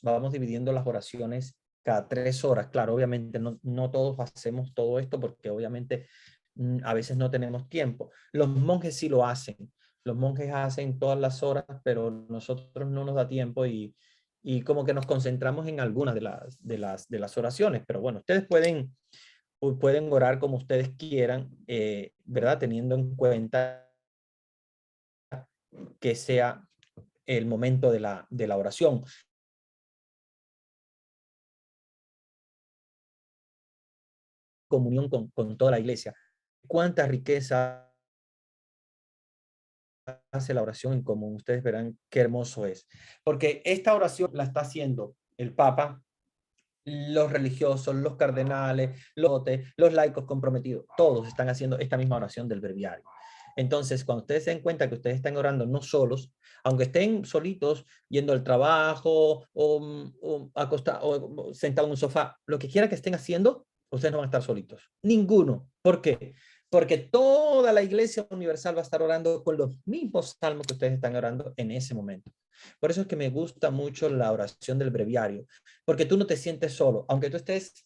Vamos dividiendo las oraciones cada 3 horas. Claro, obviamente no todos hacemos todo esto porque obviamente a veces no tenemos tiempo. Los monjes sí lo hacen. Los monjes hacen todas las horas, pero nosotros no nos da tiempo y como que nos concentramos en algunas de las oraciones. Pero bueno, ustedes pueden orar como ustedes quieran, ¿verdad? Teniendo en cuenta que sea el momento de la oración. Comunión con toda la iglesia. Cuánta riqueza hace la oración en común. Ustedes verán qué hermoso es. Porque esta oración la está haciendo el Papa, los religiosos, los cardenales, los laicos comprometidos. Todos están haciendo esta misma oración del breviario. Entonces, cuando ustedes se den cuenta que ustedes están orando no solos, aunque estén solitos, yendo al trabajo o acostados o sentados en un sofá, lo que quiera que estén haciendo, ustedes no van a estar solitos. Ninguno. ¿Por qué? Porque toda la Iglesia Universal va a estar orando con los mismos salmos que ustedes están orando en ese momento. Por eso es que me gusta mucho la oración del breviario, porque tú no te sientes solo, aunque tú estés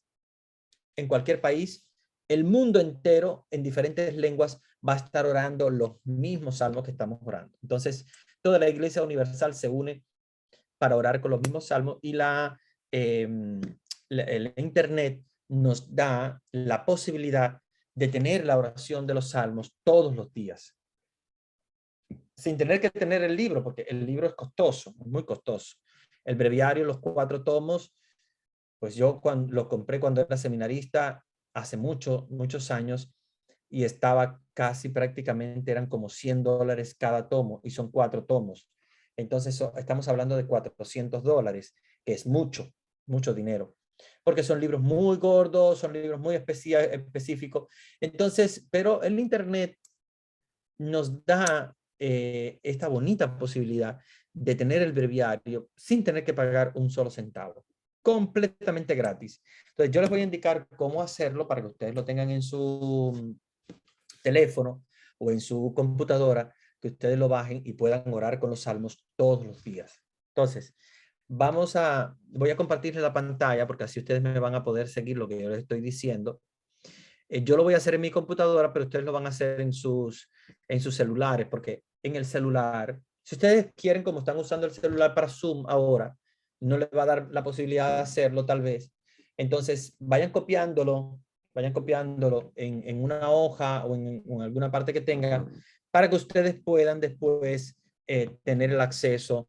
en cualquier país, el mundo entero en diferentes lenguas va a estar orando los mismos salmos que estamos orando. Entonces, toda la Iglesia Universal se une para orar con los mismos salmos y el Internet nos da la posibilidad de tener la oración de los salmos todos los días, sin tener que tener el libro, porque el libro es costoso, muy costoso. El breviario, los 4 tomos, pues yo lo compré cuando era seminarista, hace muchos años, y estaba casi prácticamente, eran como $100 cada tomo, y son 4 tomos. Entonces estamos hablando de $400, que es mucho, mucho dinero. Porque son libros muy gordos, son libros muy específicos. Entonces, pero el Internet nos da esta bonita posibilidad de tener el breviario sin tener que pagar un solo centavo, completamente gratis. Entonces yo les voy a indicar cómo hacerlo para que ustedes lo tengan en su teléfono o en su computadora, que ustedes lo bajen y puedan orar con los salmos todos los días. Entonces, voy a compartirles la pantalla porque así ustedes me van a poder seguir lo que yo les estoy diciendo. Yo lo voy a hacer en mi computadora, pero ustedes lo van a hacer en sus celulares, porque en el celular, si ustedes quieren, como están usando el celular para Zoom ahora, no les va a dar la posibilidad de hacerlo tal vez. Entonces, vayan copiándolo en una hoja o en alguna parte que tengan, para que ustedes puedan después tener el acceso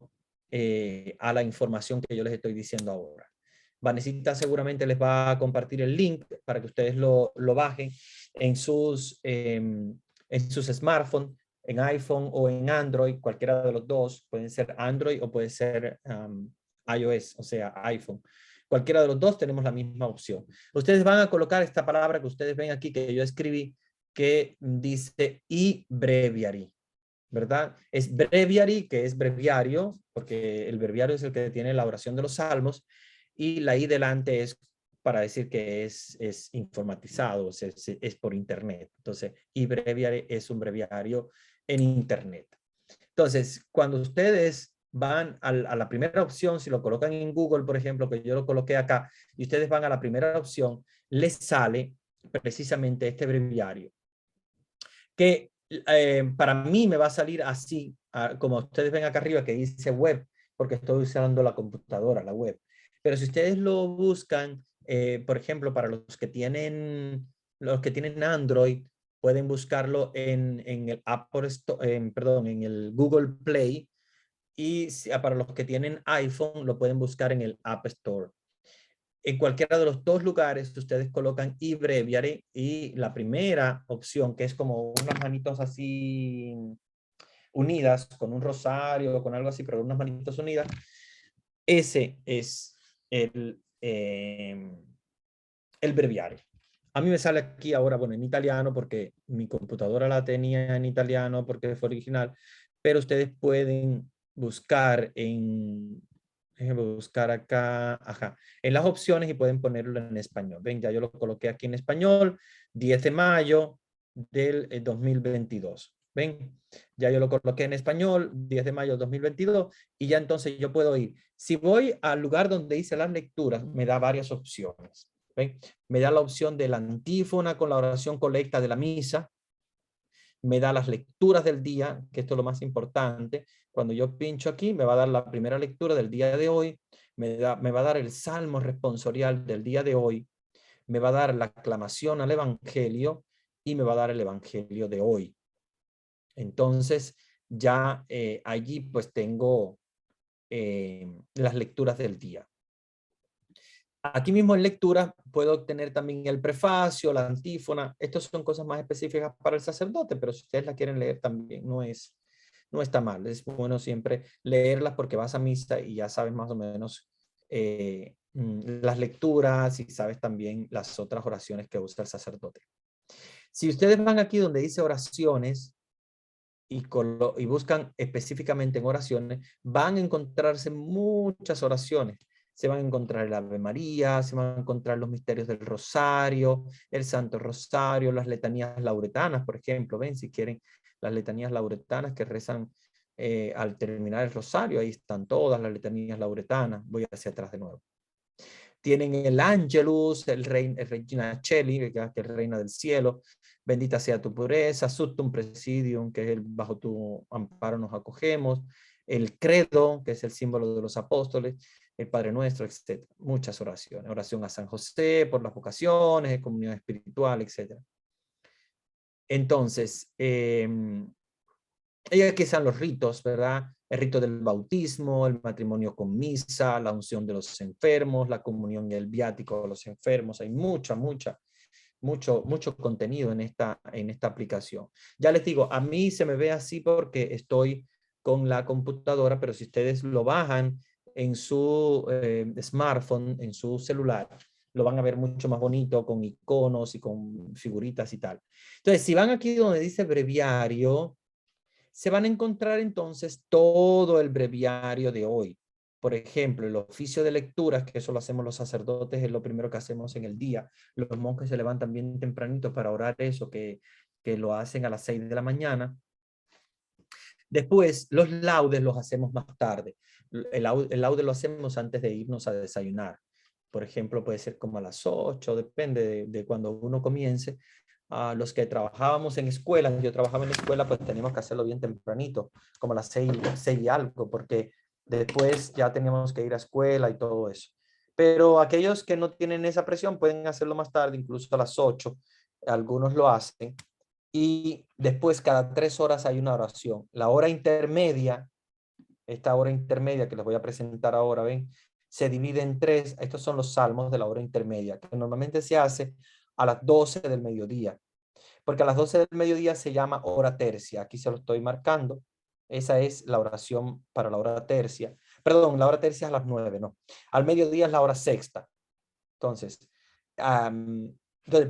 a la información que yo les estoy diciendo ahora. Vanesita seguramente les va a compartir el link para que ustedes lo bajen en sus smartphones, en iPhone o en Android, cualquiera de los dos. Pueden ser Android o puede ser iOS, o sea, iPhone. Cualquiera de los dos tenemos la misma opción. Ustedes van a colocar esta palabra que ustedes ven aquí, que yo escribí, que dice e-breviary, ¿verdad? Es breviary, que es breviario, porque el breviario es el que tiene la oración de los salmos, y la i delante es para decir que es informatizado, es por internet. Entonces, e-breviary es un breviario en internet. Entonces, cuando ustedes van a la primera opción, si lo colocan en Google, por ejemplo, que yo lo coloqué acá, y ustedes van a la primera opción, les sale precisamente este breviario, que para mí me va a salir así, como ustedes ven acá arriba, que dice web, porque estoy usando la computadora, la web. Pero si ustedes lo buscan, por ejemplo, para los que tienen Android, pueden buscarlo en el Apple Store, perdón, en el Google Play, y para los que tienen iPhone lo pueden buscar en el App Store. En cualquiera de los dos lugares ustedes colocan eBreviary y la primera opción, que es como unas manitos así unidas, con un rosario o con algo así, pero unas manitos unidas, ese es el breviario. A mí me sale aquí ahora, bueno, en italiano, porque mi computadora la tenía en italiano, porque fue original, pero ustedes pueden buscar déjenme buscar acá, ajá, en las opciones y pueden ponerlo en español. Ven, ya yo lo coloqué aquí en español, 10 de mayo del 2022. Ven, ya yo lo coloqué en español, 10 de mayo del 2022, y ya entonces yo puedo ir. Si voy al lugar donde hice las lecturas, me da varias opciones. ¿Ven? Me da la opción de la antífona con la oración colecta de la misa, me da las lecturas del día, que esto es lo más importante. Cuando yo pincho aquí, me va a dar la primera lectura del día de hoy, me va a dar el salmo responsorial del día de hoy, me va a dar la aclamación al evangelio y me va a dar el evangelio de hoy. Entonces, ya allí pues tengo las lecturas del día. Aquí mismo en lectura puedo obtener también el prefacio, la antífona. Estas son cosas más específicas para el sacerdote, pero si ustedes la quieren leer también no está mal. Es bueno siempre leerlas porque vas a misa y ya sabes más o menos las lecturas y sabes también las otras oraciones que usa el sacerdote. Si ustedes van aquí donde dice oraciones y buscan específicamente en oraciones, van a encontrarse muchas oraciones. Se van a encontrar el Ave María, se van a encontrar los misterios del Rosario, el Santo Rosario, las letanías lauretanas, por ejemplo. Ven, si quieren, las letanías lauretanas que rezan al terminar el Rosario, ahí están todas las letanías lauretanas. Voy hacia atrás de nuevo. Tienen el Angelus, el Regina Cheli, que es Reina del Cielo, bendita sea tu pureza, Sutum Presidium, que es bajo tu amparo nos acogemos, el Credo, que es el símbolo de los apóstoles, el Padre Nuestro, etc. Muchas oraciones. Oración a San José por las vocaciones, comunión espiritual, etc. Entonces, y aquí están los ritos, ¿verdad? El rito del bautismo, el matrimonio con misa, la unción de los enfermos, la comunión y el viático de los enfermos. Hay mucho contenido en esta aplicación. Ya les digo, a mí se me ve así porque estoy con la computadora, pero si ustedes lo bajan en su smartphone, en su celular, lo van a ver mucho más bonito, con iconos y con figuritas y tal. Entonces, si van aquí donde dice breviario, se van a encontrar entonces todo el breviario de hoy. Por ejemplo, el oficio de lecturas, que eso lo hacemos los sacerdotes, es lo primero que hacemos en el día. Los monjes se levantan bien tempranito para orar eso, que lo hacen a las 6 de la mañana. Después, los laudes los hacemos más tarde. El laude lo hacemos antes de irnos a desayunar. Por ejemplo, puede ser como a las 8, depende de cuando uno comience. Los que trabajábamos en escuelas, yo trabajaba en la escuela, pues teníamos que hacerlo bien tempranito, como a las 6 y algo, porque después ya teníamos que ir a escuela y todo eso. Pero aquellos que no tienen esa presión pueden hacerlo más tarde, incluso a las 8. Algunos lo hacen. Y después cada 3 horas hay una oración. La hora intermedia, esta hora intermedia que les voy a presentar ahora, ven, se divide en 3. Estos son los salmos de la hora intermedia, que normalmente se hace a las 12 del mediodía. Porque a las 12 del mediodía se llama hora tercia. Aquí se lo estoy marcando. Esa es la oración para la hora tercia. perdón, la hora tercia es a las 9, no. Al mediodía es la hora sexta. Entonces,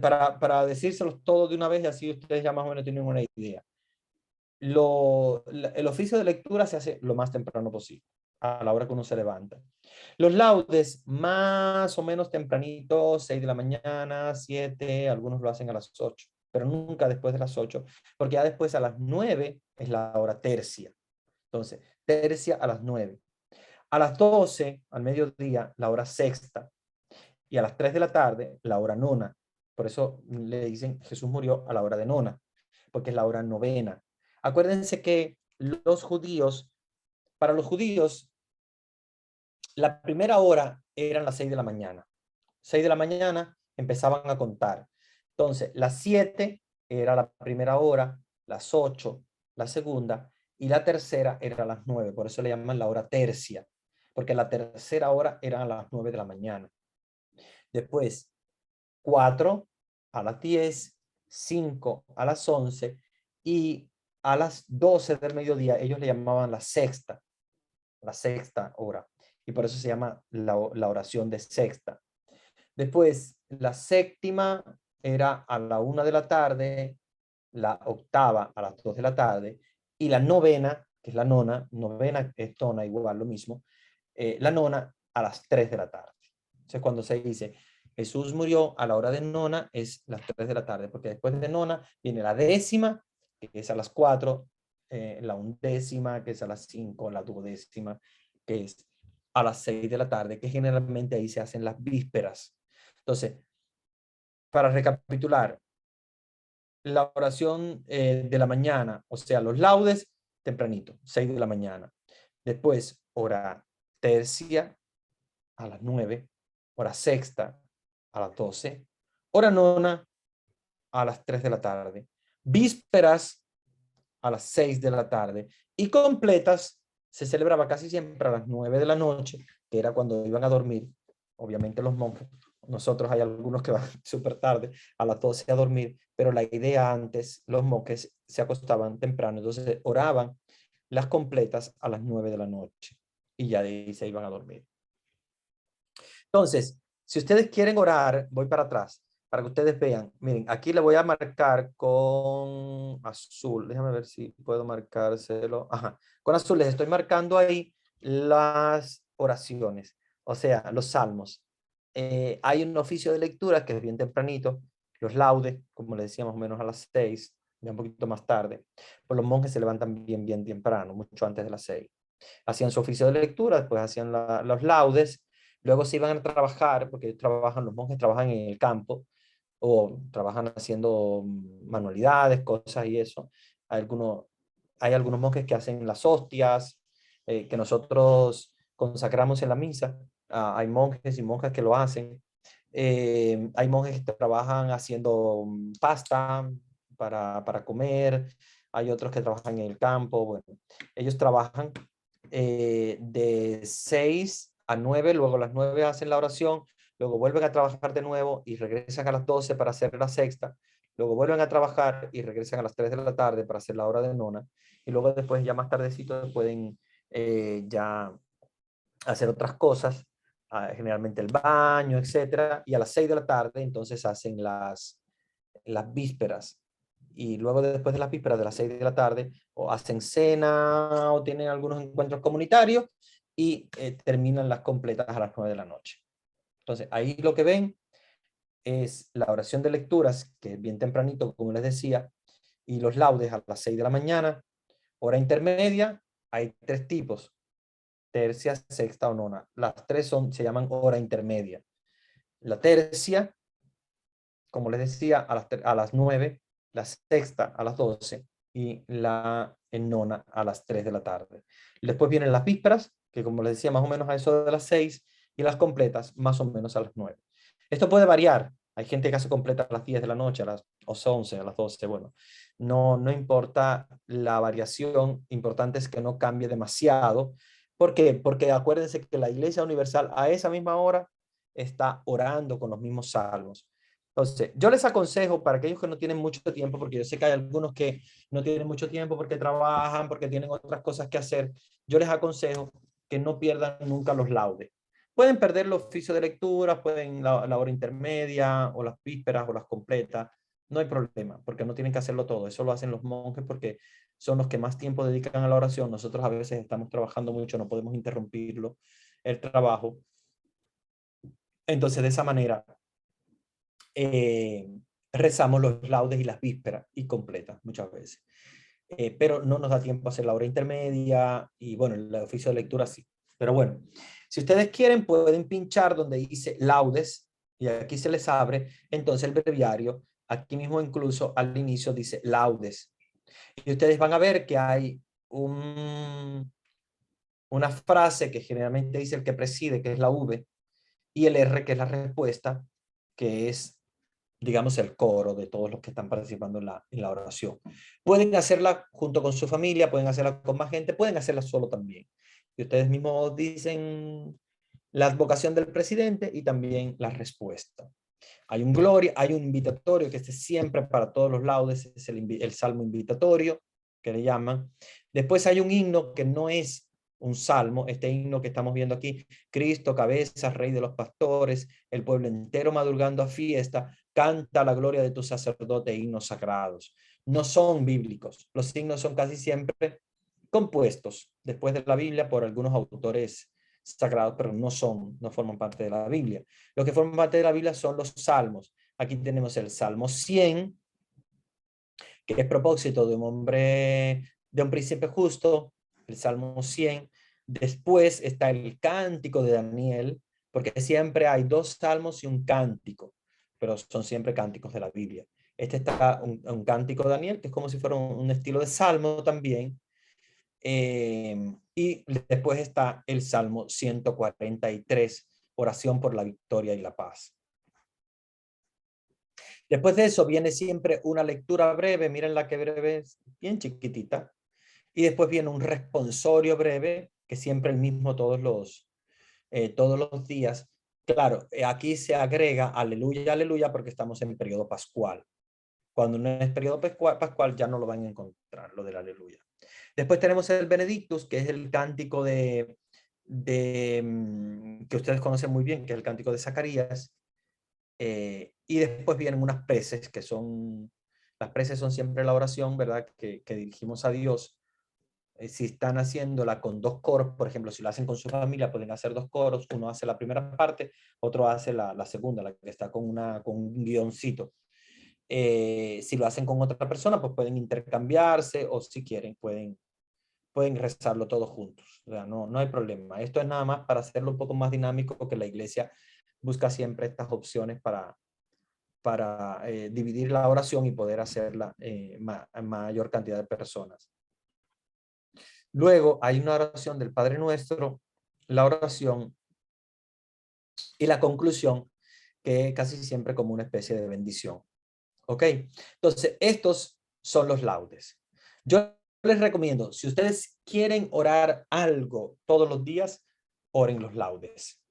para decírselos todo de una vez y así ustedes ya más o menos tienen una idea. El oficio de lectura se hace lo más temprano posible, a la hora que uno se levanta. Los laudes más o menos tempranito, 6 de la mañana, 7, algunos lo hacen a las 8, pero nunca después de las 8, porque ya después a las 9 es la hora tercia. Entonces, tercia a las 9. A las 12, al mediodía, la hora sexta. Y a las 3 de la tarde, la hora nona. Por eso le dicen Jesús murió a la hora de nona, porque es la hora novena. Acuérdense que para los judíos, la primera hora eran las 6 de la mañana. 6 de la mañana empezaban a contar. Entonces, las 7 era la primera hora, las 8 la segunda, y la tercera era a las 9. Por eso le llaman la hora tercia, porque la tercera hora era a las 9 de la mañana. Después, 4 a las 10, 5 a las 11 y a las 12 del mediodía ellos le llamaban la sexta hora. Y por eso se llama la oración de sexta. Después, la séptima era a la 1 de la tarde, la octava a las 2 de la tarde, y la novena, que es la novena es tona, igual lo mismo, la nona a las 3 de la tarde. Entonces, cuando se dice Jesús murió a la hora de nona, es las 3 de la tarde, porque después de nona viene la décima, que es a las 4, la undécima, que es a las 5, la duodécima, que es a las 6 de la tarde, que generalmente ahí se hacen las vísperas. Entonces, para recapitular, la oración de la mañana, o sea, los laudes, tempranito, 6 de la mañana. Después, hora tercia a las 9, hora sexta a las 12, hora nona a las 3 de la tarde, vísperas a las 6 de la tarde y completas se celebraba casi siempre a las 9 de la noche, que era cuando iban a dormir, obviamente los monjes. Nosotros hay algunos que van súper tarde, a las 12 a dormir, pero la idea antes, los monjes se acostaban temprano, entonces oraban las completas a las 9 de la noche y ya de ahí se iban a dormir. Entonces, si ustedes quieren orar, voy para atrás, para que ustedes vean. Miren, aquí le voy a marcar con azul. Déjame ver si puedo marcárselo. Ajá. Con azul les estoy marcando ahí las oraciones, o sea, los salmos. Hay un oficio de lectura que es bien tempranito, los laudes, como les decía, más o menos a las 6, ya un poquito más tarde. Pues los monjes se levantan bien temprano, mucho antes de las 6. Hacían su oficio de lectura, después hacían los laudes, luego se iban a trabajar, porque los monjes trabajan en el campo, o trabajan haciendo manualidades, cosas y eso. Hay algunos monjes que hacen las hostias, que nosotros consacramos en la misa. Hay monjes y monjas que lo hacen. Hay monjes que trabajan haciendo pasta para comer. Hay otros que trabajan en el campo. Bueno, ellos trabajan de 6 a 9, luego a las 9 hacen la oración, luego vuelven a trabajar de nuevo y regresan a las 12 para hacer la sexta, luego vuelven a trabajar y regresan a las 3 de la tarde para hacer la hora de nona, y luego después ya más tardecito pueden ya hacer otras cosas, generalmente el baño, etcétera, y a las 6 de la tarde entonces hacen las vísperas, y luego después de las vísperas de las 6 de la tarde o hacen cena o tienen algunos encuentros comunitarios y terminan las completas a las 9 de la noche. Entonces ahí lo que ven es la oración de lecturas, que es bien tempranito, como les decía, y los laudes a las 6 de la mañana. Hora intermedia, hay 3 tipos, tercia, sexta o nona. Las 3 se llaman hora intermedia. La tercia, como les decía, a las 9, la sexta a las 12 y la nona a las 3 de la tarde. Después vienen las vísperas, que como les decía, más o menos a eso de las 6, y las completas más o menos a las 9. Esto puede variar. Hay gente que hace completa a las 10 de la noche, a las 11, a las 12. Bueno, no importa la variación, importante es que no cambie demasiado. ¿Por qué? Porque acuérdense que la Iglesia Universal a esa misma hora está orando con los mismos salmos. Entonces, yo les aconsejo para aquellos que no tienen mucho tiempo, porque yo sé que hay algunos que no tienen mucho tiempo porque trabajan, porque tienen otras cosas que hacer, yo les aconsejo que no pierdan nunca los laudes. Pueden perder los oficios de lectura, pueden la hora intermedia, o las vísperas, o las completas. No hay problema, porque no tienen que hacerlo todo. Eso lo hacen los monjes porque son los que más tiempo dedican a la oración. Nosotros a veces estamos trabajando mucho, no podemos interrumpirlo, el trabajo. Entonces, de esa manera, rezamos los laudes y las vísperas y completas muchas veces. Pero no nos da tiempo a hacer la hora intermedia y bueno, el oficio de lectura sí. Pero bueno, si ustedes quieren pueden pinchar donde dice laudes y aquí se les abre, entonces el breviario, aquí mismo incluso al inicio dice laudes. Y ustedes van a ver que hay una frase que generalmente dice el que preside, que es la V, y el R, que es la respuesta, que es, digamos, el coro de todos los que están participando en la oración. Pueden hacerla junto con su familia, pueden hacerla con más gente, pueden hacerla solo también. Y ustedes mismos dicen la advocación del presidente y también la respuesta. Hay un gloria, hay un invitatorio que siempre para todos los laudes, es el salmo invitatorio, que le llaman. Después hay un himno que no es un salmo, este himno que estamos viendo aquí, Cristo, cabeza, rey de los pastores, el pueblo entero madrugando a fiesta, canta la gloria de tu sacerdote, himnos sagrados. No son bíblicos, los himnos son casi siempre compuestos después de la Biblia por algunos autores sagrados, pero no forman parte de la Biblia. Lo que forman parte de la Biblia son los salmos. Aquí tenemos el Salmo 100, que es propósito de un hombre, de un príncipe justo, el Salmo 100. Después está el cántico de Daniel, porque siempre hay 2 salmos y un cántico, pero son siempre cánticos de la Biblia. Este está un cántico de Daniel, que es como si fuera un estilo de salmo también. Y después está el Salmo 143, oración por la victoria y la paz. Después de eso viene siempre una lectura breve, miren la que breve es, bien chiquitita. Y después viene un responsorio breve, que siempre el mismo todos los días. Claro, aquí se agrega aleluya, aleluya, porque estamos en periodo pascual. Cuando no es periodo pascual ya no lo van a encontrar, lo del aleluya. Después tenemos el Benedictus, que es el cántico que ustedes conocen muy bien, que es el cántico de Zacarías. Y después vienen unas preces, las preces son siempre la oración, ¿verdad? Que dirigimos a Dios. Si están haciéndola con 2 coros, por ejemplo, si lo hacen con su familia, pueden hacer 2 coros. Uno hace la primera parte, otro hace la segunda, la que está con un guioncito. Si lo hacen con otra persona, pues pueden intercambiarse o si quieren pueden rezarlo todos juntos. O sea, no hay problema. Esto es nada más para hacerlo un poco más dinámico, porque la iglesia busca siempre estas opciones para dividir la oración y poder hacerla mayor cantidad de personas. Luego hay una oración del Padre Nuestro, la oración y la conclusión, que es casi siempre como una especie de bendición. ¿Ok? Entonces, estos son los laudes. Yo les recomiendo, si ustedes quieren orar algo todos los días, oren los laudes.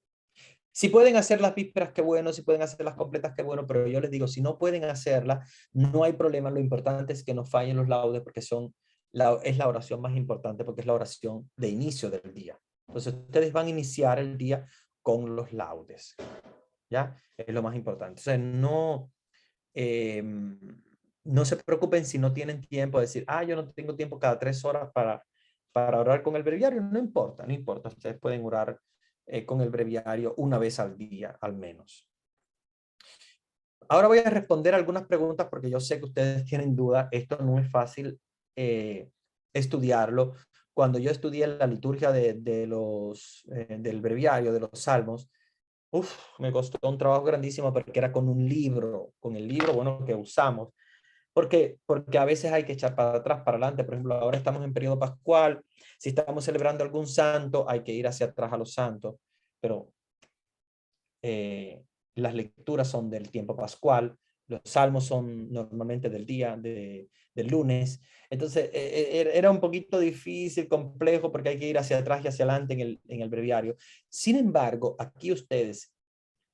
Si pueden hacer las vísperas, qué bueno. Si pueden hacer las completas, qué bueno. Pero yo les digo, si no pueden hacerlas, no hay problema. Lo importante es que no fallen los laudes, porque es la oración más importante, porque es la oración de inicio del día. Entonces, ustedes van a iniciar el día con los laudes. ¿Ya? Es lo más importante. Entonces, no se preocupen si no tienen tiempo de decir, yo no tengo tiempo cada 3 horas para orar con el breviario. No importa, no importa. Ustedes pueden orar con el breviario una vez al día, al menos. Ahora voy a responder algunas preguntas porque yo sé que ustedes tienen dudas. Esto no es fácil estudiarlo. Cuando yo estudié la liturgia del breviario, de los salmos, me costó un trabajo grandísimo porque era con un libro, bueno, que usamos. Porque a veces hay que echar para atrás, para adelante. Por ejemplo, ahora estamos en periodo pascual. Si estamos celebrando algún santo, hay que ir hacia atrás a los santos. Pero las lecturas son del tiempo pascual. Los salmos son normalmente del día del lunes. Entonces, era un poquito difícil, complejo, porque hay que ir hacia atrás y hacia adelante en el breviario. Sin embargo, aquí ustedes,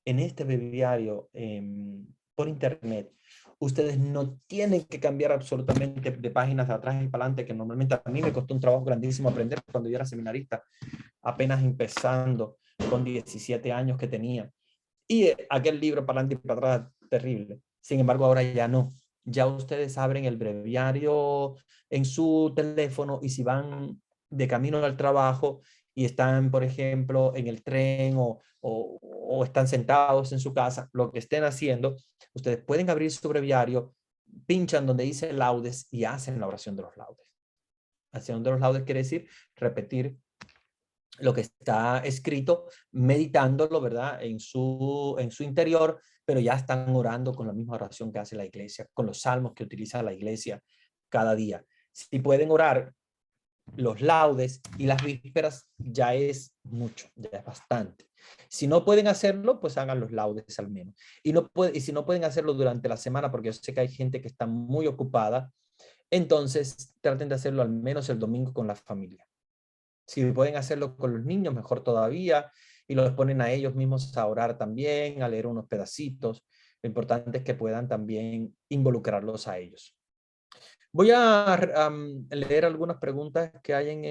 en este breviario, por internet. Ustedes no tienen que cambiar absolutamente de páginas de atrás y para adelante, que normalmente a mí me costó un trabajo grandísimo aprender cuando yo era seminarista, apenas empezando con 17 años que tenía. Y aquel libro para adelante y para atrás, terrible. Sin embargo, ahora ya no. Ya ustedes abren el breviario en su teléfono y si van de camino al trabajo y están, por ejemplo, en el tren o están sentados en su casa, lo que estén haciendo, ustedes pueden abrir su breviario, pinchan donde dice laudes y hacen la oración de los laudes. La oración de los laudes quiere decir repetir lo que está escrito, meditándolo, ¿verdad? En su interior, pero ya están orando con la misma oración que hace la iglesia, con los salmos que utiliza la iglesia cada día. Si pueden orar los laudes y las vísperas, ya es mucho, ya es bastante. Si no pueden hacerlo, pues hagan los laudes al menos. Y si no pueden hacerlo durante la semana, porque yo sé que hay gente que está muy ocupada, entonces traten de hacerlo al menos el domingo con la familia. Si pueden hacerlo con los niños, mejor todavía, y los ponen a ellos mismos a orar también, a leer unos pedacitos. Lo importante es que puedan también involucrarlos a ellos. Voy a leer algunas preguntas que hay en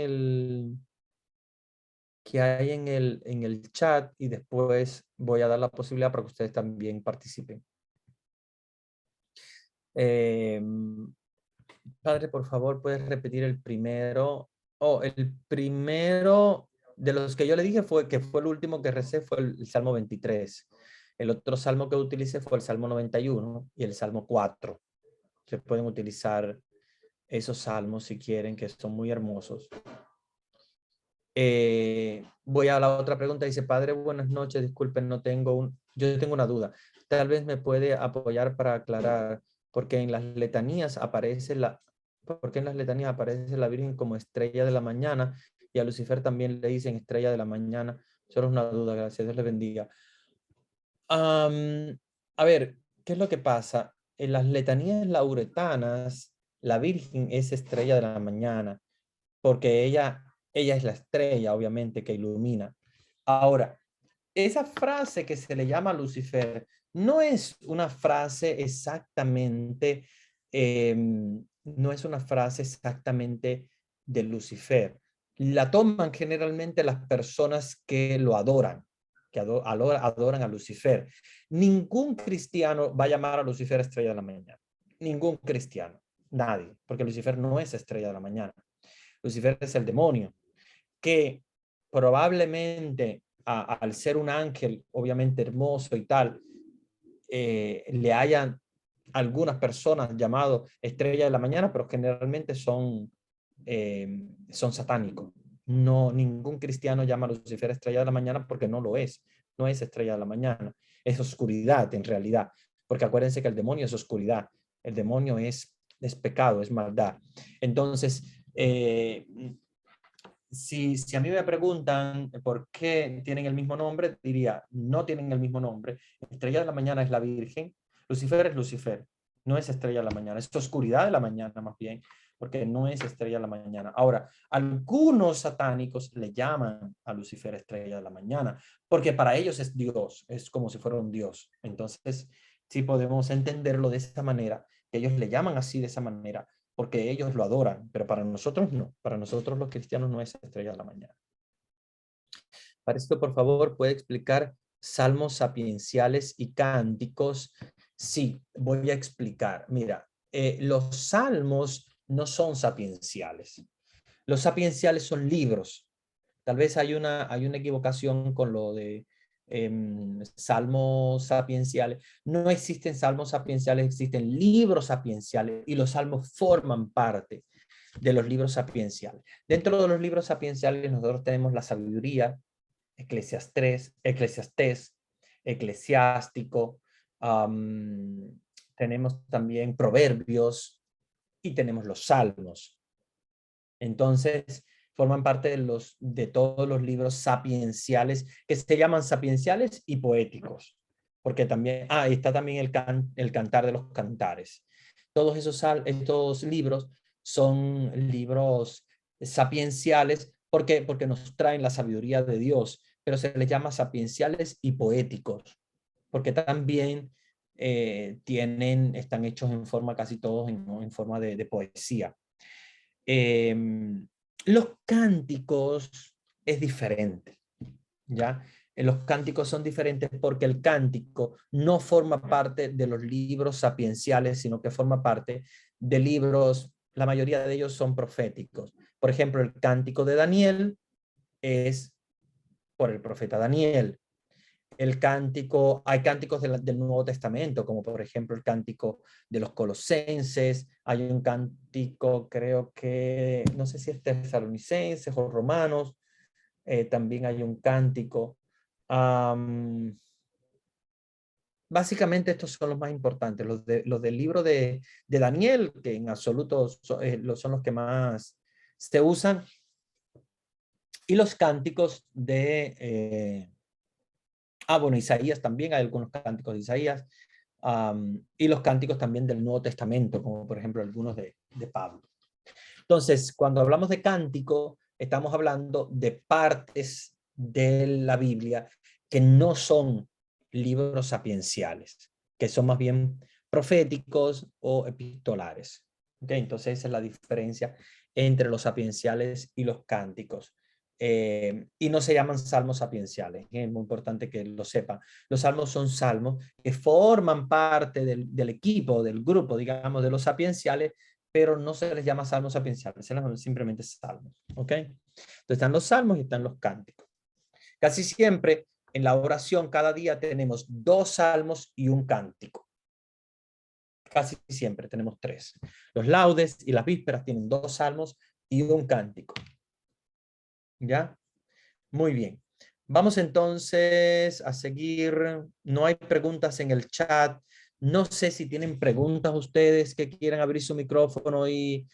el chat y después voy a dar la posibilidad para que ustedes también participen. Padre, por favor, ¿puedes repetir el primero? El primero de los que yo le dije fue el último que recé, fue el Salmo 23. El otro salmo que utilicé fue el Salmo 91 y el Salmo 4. Se pueden utilizar esos salmos si quieren, que son muy hermosos. Voy a la otra pregunta. Dice, Padre, buenas noches. Disculpen, yo tengo una duda. Tal vez me puede apoyar para aclarar, porque en las letanías aparece la Virgen como estrella de la mañana y a Lucifer también le dicen estrella de la mañana. Solo es una duda, gracias. Dios le bendiga. A ver, ¿qué es lo que pasa? En las letanías lauretanas, la Virgen es estrella de la mañana, porque ella es la estrella, obviamente, que ilumina. Ahora, esa frase que se le llama Lucifer no es una frase exactamente, no es una frase exactamente de Lucifer. La toman generalmente las personas que lo adoran, que adoran a Lucifer. Ningún cristiano va a llamar a Lucifer estrella de la mañana. Ningún cristiano, nadie, porque Lucifer no es estrella de la mañana. Lucifer es el demonio, que probablemente al ser un ángel, obviamente hermoso y tal, le hayan algunas personas llamado estrella de la mañana, pero generalmente son satánicos. No, ningún cristiano llama a Lucifer estrella de la mañana porque no lo es. No es estrella de la mañana. Es oscuridad en realidad. Porque acuérdense que el demonio es oscuridad. El demonio es pecado, es maldad. Entonces, si a mí me preguntan por qué tienen el mismo nombre, diría, no tienen el mismo nombre. Estrella de la mañana es la Virgen, Lucifer es Lucifer, no es estrella de la mañana, es oscuridad de la mañana más bien, porque no es estrella de la mañana. Ahora, algunos satánicos le llaman a Lucifer estrella de la mañana, porque para ellos es Dios, es como si fuera un Dios. Entonces, sí podemos entenderlo de esa manera, que ellos le llaman así de esa manera, porque ellos lo adoran, pero para nosotros no. Para nosotros los cristianos no es estrella de la mañana. Para esto, por favor, ¿puede explicar salmos sapienciales y cánticos? Sí, voy a explicar. Mira, los salmos no son sapienciales. Los sapienciales son libros. Tal vez hay una equivocación con lo de salmos sapienciales. No existen salmos sapienciales, existen libros sapienciales y los salmos forman parte de los libros sapienciales. Dentro de los libros sapienciales nosotros tenemos la sabiduría, Eclesiastés, Eclesiástico, tenemos también Proverbios y tenemos los Salmos. Entonces, forman parte de todos los libros sapienciales, que se llaman sapienciales y poéticos, porque también, está también el Cantar de los Cantares. Todos estos libros son libros sapienciales, porque nos traen la sabiduría de Dios, pero se les llama sapienciales y poéticos, porque también están hechos en forma, casi todos en forma de poesía. Los cánticos es diferente, ¿ya? Los cánticos son diferentes porque el cántico no forma parte de los libros sapienciales, sino que forma parte de libros, la mayoría de ellos son proféticos. Por ejemplo, el cántico de Daniel es por el profeta Daniel. Hay cánticos del Nuevo Testamento, como por ejemplo el cántico de los Colosenses, hay un cántico, creo que, no sé si es Tesalonicenses o Romanos, también hay un cántico. Básicamente estos son los más importantes, los del libro de Daniel, que en absoluto son los que más se usan, y los cánticos de... bueno, Isaías también, hay algunos cánticos de Isaías, y los cánticos también del Nuevo Testamento, como por ejemplo algunos de Pablo. Entonces, cuando hablamos de cántico, estamos hablando de partes de la Biblia que no son libros sapienciales, que son más bien proféticos o epistolares. ¿Okay? Entonces, esa es la diferencia entre los sapienciales y los cánticos. Y no se llaman salmos sapienciales, es muy importante que lo sepan. Los salmos son salmos que forman parte del equipo, del grupo, digamos, de los sapienciales, pero no se les llama salmos sapienciales, se les llama simplemente salmos. ¿Ok? Entonces están los salmos y están los cánticos. Casi siempre en la oración cada día tenemos 2 salmos y un cántico. Casi siempre tenemos 3. Los laudes y las vísperas tienen 2 salmos y un cántico. ¿Ya? Muy bien. Vamos entonces a seguir. No hay preguntas en el chat. No sé si tienen preguntas ustedes que quieran abrir su micrófono y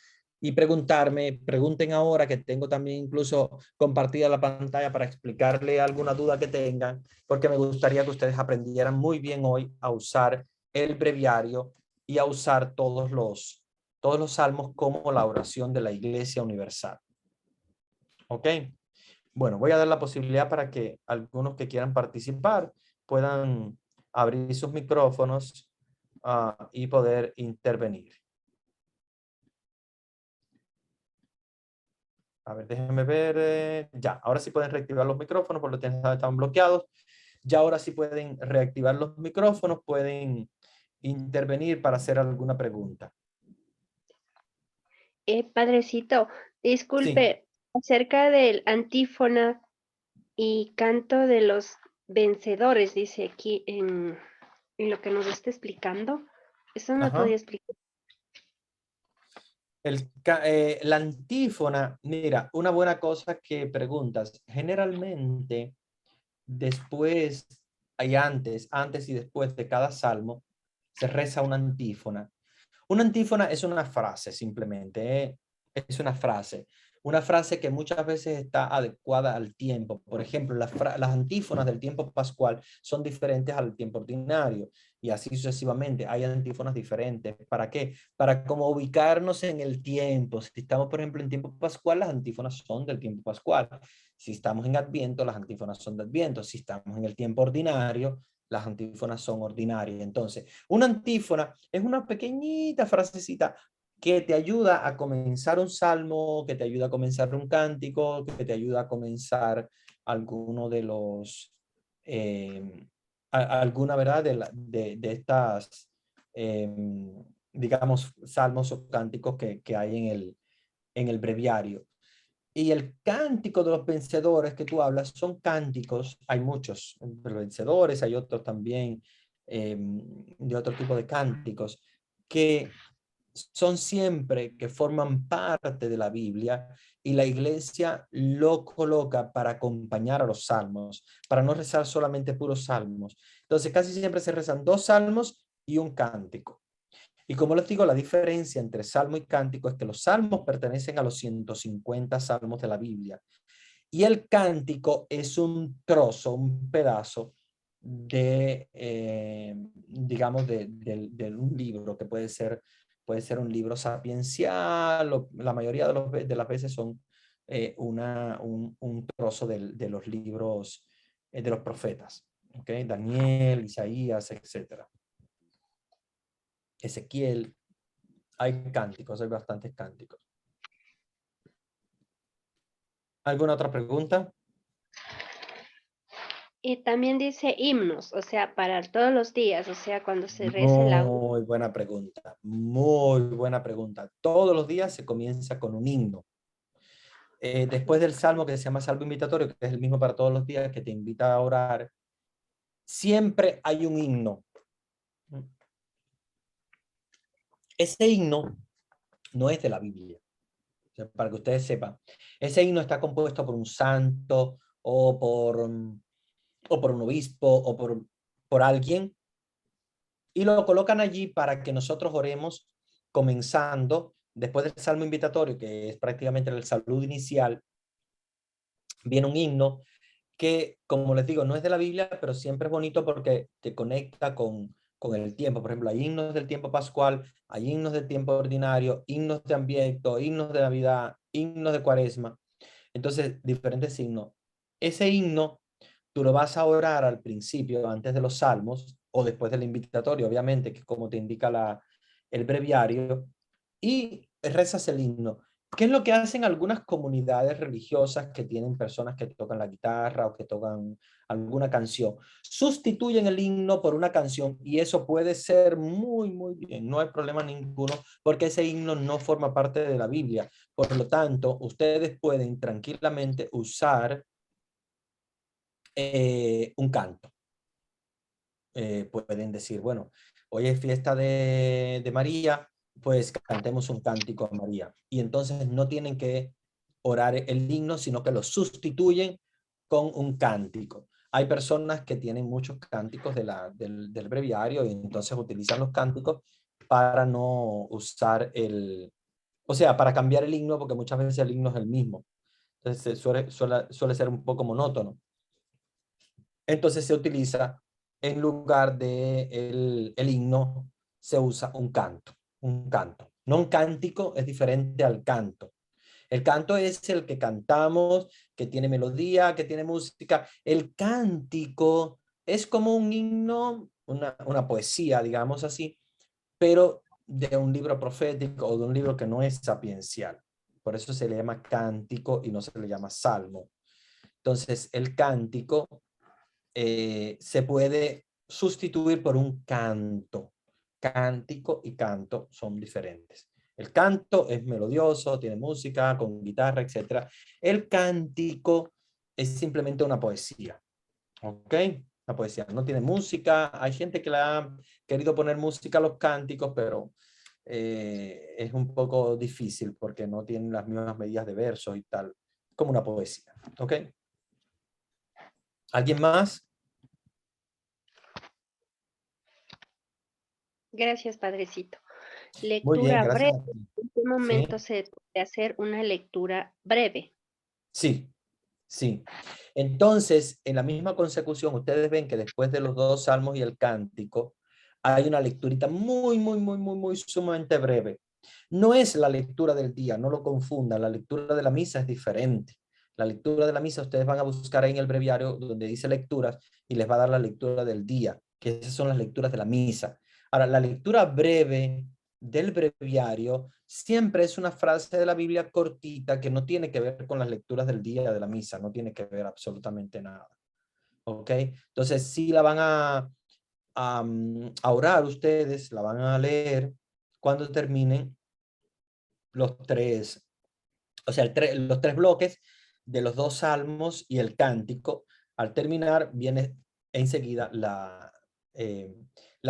preguntarme. Pregunten ahora, que tengo también incluso compartida la pantalla para explicarle alguna duda que tengan, porque me gustaría que ustedes aprendieran muy bien hoy a usar el breviario y a usar todos los salmos como la oración de la Iglesia Universal. ¿Ok? Bueno, voy a dar la posibilidad para que algunos que quieran participar puedan abrir sus micrófonos y poder intervenir. A ver, déjenme ver. Ya, ahora sí pueden reactivar los micrófonos porque estaban bloqueados. Ya ahora sí pueden reactivar los micrófonos, pueden intervenir para hacer alguna pregunta.
Padrecito,
Sí.
disculpe, acerca del antífona y canto de los vencedores, dice aquí en lo que nos está explicando. ¿Eso me
Ajá.
podía explicar?
La antífona, mira, una buena cosa que preguntas. Generalmente, después, antes y después de cada salmo, se reza una antífona. Una antífona es una frase, simplemente, ¿eh? Es una frase que muchas veces está adecuada al tiempo. Por ejemplo, las antífonas del tiempo pascual son diferentes al tiempo ordinario y así sucesivamente. Hay antífonas diferentes. ¿Para qué? Para como ubicarnos en el tiempo. Si estamos, por ejemplo, en tiempo pascual, las antífonas son del tiempo pascual. Si estamos en Adviento, las antífonas son de Adviento. Si estamos en el tiempo ordinario, las antífonas son ordinarias. Entonces, una antífona es una pequeñita frasecita que te ayuda a comenzar un salmo, que te ayuda a comenzar un cántico, que te ayuda a comenzar alguno de los, alguna, ¿verdad? De estas, digamos, salmos o cánticos que hay en el breviario. Y el cántico de los vencedores que tú hablas son cánticos, hay muchos de los vencedores, hay otros también de otro tipo de cánticos que son siempre que forman parte de la Biblia y la iglesia lo coloca para acompañar a los salmos, para no rezar solamente puros salmos. Entonces casi siempre se rezan 2 salmos y un cántico. Y como les digo, la diferencia entre salmo y cántico es que los salmos pertenecen a los 150 salmos de la Biblia. Y el cántico es un trozo, un pedazo de, digamos, de un libro que puede ser un libro sapiencial, o la mayoría de las veces son un trozo de los libros de los profetas. ¿Okay? Daniel, Isaías, etcétera. Ezequiel. Hay cánticos, hay bastantes cánticos. ¿Alguna otra pregunta?
Y también dice himnos, o sea, para todos los días, o sea, cuando se reza el agua.
Muy buena pregunta, muy buena pregunta. Todos los días se comienza con un himno. Después del salmo que se llama salmo invitatorio, que es el mismo para todos los días, que te invita a orar, siempre hay un himno. Ese himno no es de la Biblia, o sea, para que ustedes sepan. Ese himno está compuesto por un santo o por un obispo o por alguien, y lo colocan allí para que nosotros oremos comenzando después del salmo invitatorio, que es prácticamente el saludo inicial. Viene un himno que, como les digo, no es de la Biblia, pero siempre es bonito porque te conecta con el tiempo. Por ejemplo, hay himnos del tiempo pascual, hay himnos del tiempo ordinario, himnos de Adviento, himnos de Navidad, himnos de Cuaresma. Entonces, diferentes himnos. Ese himno tú lo vas a orar al principio, antes de los salmos, o después del invitatorio, obviamente, que es como te indica el breviario, y rezas el himno. ¿Qué es lo que hacen algunas comunidades religiosas que tienen personas que tocan la guitarra o que tocan alguna canción? Sustituyen el himno por una canción, y eso puede ser muy, muy bien. No hay problema ninguno, porque ese himno no forma parte de la Biblia. Por lo tanto, ustedes pueden tranquilamente usar un canto. Pueden decir, bueno, hoy es fiesta de María, pues cantemos un cántico a María. Y entonces no tienen que orar el himno, sino que lo sustituyen con un cántico. Hay personas que tienen muchos cánticos del breviario, y entonces utilizan los cánticos para no usar o sea, para cambiar el himno, porque muchas veces el himno es el mismo. Entonces suele ser un poco monótono. Entonces se utiliza, en lugar de el himno, se usa un canto. Un canto. No un cántico, es diferente al canto. El canto es el que cantamos, que tiene melodía, que tiene música. El cántico es como un himno, una poesía, digamos así, pero de un libro profético o de un libro que no es sapiencial. Por eso se le llama cántico y no se le llama salmo. Entonces, el cántico se puede sustituir por un canto. Cántico y canto son diferentes. El canto es melodioso, tiene música, con guitarra, etc. El cántico es simplemente una poesía. ¿Ok? Una poesía. No tiene música. Hay gente que le ha querido poner música a los cánticos, pero es un poco difícil porque no tienen las mismas medidas de versos y tal. Como una poesía. ¿Ok? ¿Alguien más?
Gracias, Padrecito.
Muy bien,
Lectura
gracias
breve.
a ti.
¿En qué
Sí,
momento se puede hacer una lectura breve?
sí, sí. Entonces, en la misma consecución, ustedes ven que después de los dos salmos y el cántico, hay una lecturita muy sumamente breve. No es la lectura del día, no lo confundan. La lectura de la misa es diferente. La lectura de la misa, ustedes van a buscar ahí en el breviario donde dice lecturas, y les va a dar la lectura del día, que esas son las lecturas de la misa. Ahora, la lectura breve del breviario siempre es una frase de la Biblia cortita que no tiene que ver con las lecturas del día de la misa, no tiene que ver absolutamente nada. ¿Ok? Entonces, si la van a orar ustedes, la van a leer cuando terminen los tres, o sea, los tres bloques de los dos salmos y el cántico. Al terminar, viene enseguida la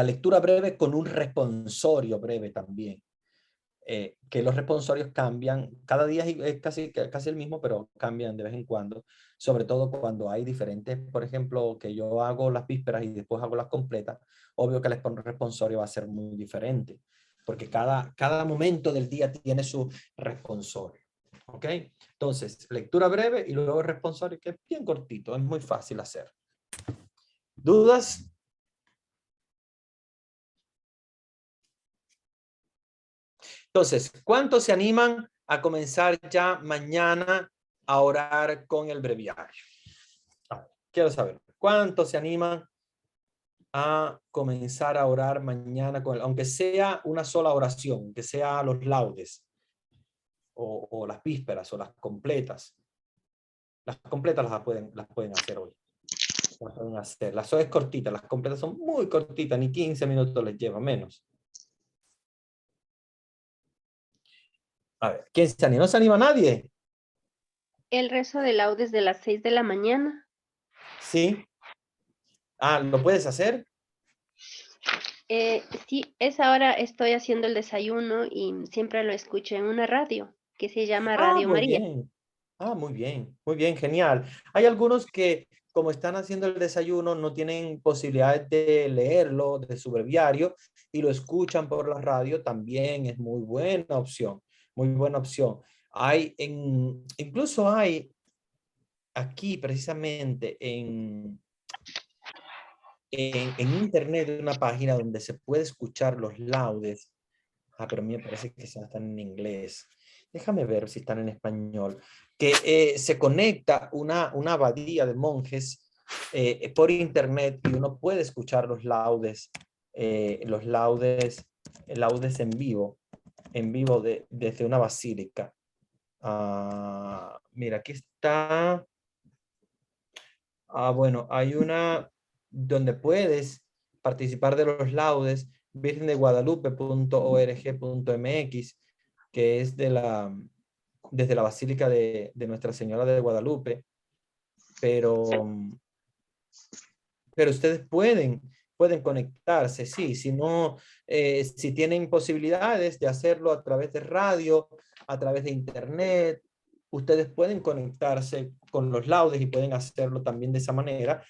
lectura breve con un responsorio breve también. Que los responsorios cambian, cada día es casi el mismo, pero cambian de vez en cuando, sobre todo cuando hay diferentes, por ejemplo, que yo hago las vísperas y después hago las completas, obvio que el responsorio va a ser muy diferente, porque cada momento del día tiene su responsorio. ¿Ok? Entonces, lectura breve y luego responsorio, que es bien cortito, es muy fácil hacer. ¿Dudas? Entonces, ¿cuántos se animan a comenzar ya mañana a orar con el breviario? Quiero saber, ¿cuántos se animan a comenzar a orar mañana, aunque sea una sola oración, que sea los laudes, o las vísperas, o las completas. Las completas las pueden hacer hoy. Las pueden hacer. Las es cortitas, las completas son muy cortitas, ni 15 minutos les lleva, menos. A ver, ¿quién se anima? ¿No se anima nadie?
El rezo de laudes de las 6 de la mañana.
Sí. Ah, ¿lo puedes hacer?
Sí, esa hora estoy haciendo el desayuno y siempre lo escucho en una radio que se llama
Ah,
Radio
muy
María.
bien. Ah, muy bien, genial. Hay algunos que, como están haciendo el desayuno, no tienen posibilidad de leerlo de su breviario y lo escuchan por la radio, también es muy buena opción, muy buena opción. Incluso hay aquí precisamente en internet una página donde se puede escuchar los laudes. Ah, pero a mí me parece que están en inglés. Déjame ver si están en español. Que se conecta una abadía de monjes por internet y uno puede escuchar laudes en vivo desde una basílica. Ah, mira, aquí está. Ah, bueno, hay una donde puedes participar de los laudes, virgendeguadalupe.org.mx, que es desde la Basílica de Nuestra Señora de Guadalupe, pero ustedes pueden conectarse, sí, si no, si tienen posibilidades de hacerlo a través de radio, a través de internet, ustedes pueden conectarse con los laudes y pueden hacerlo también de esa manera.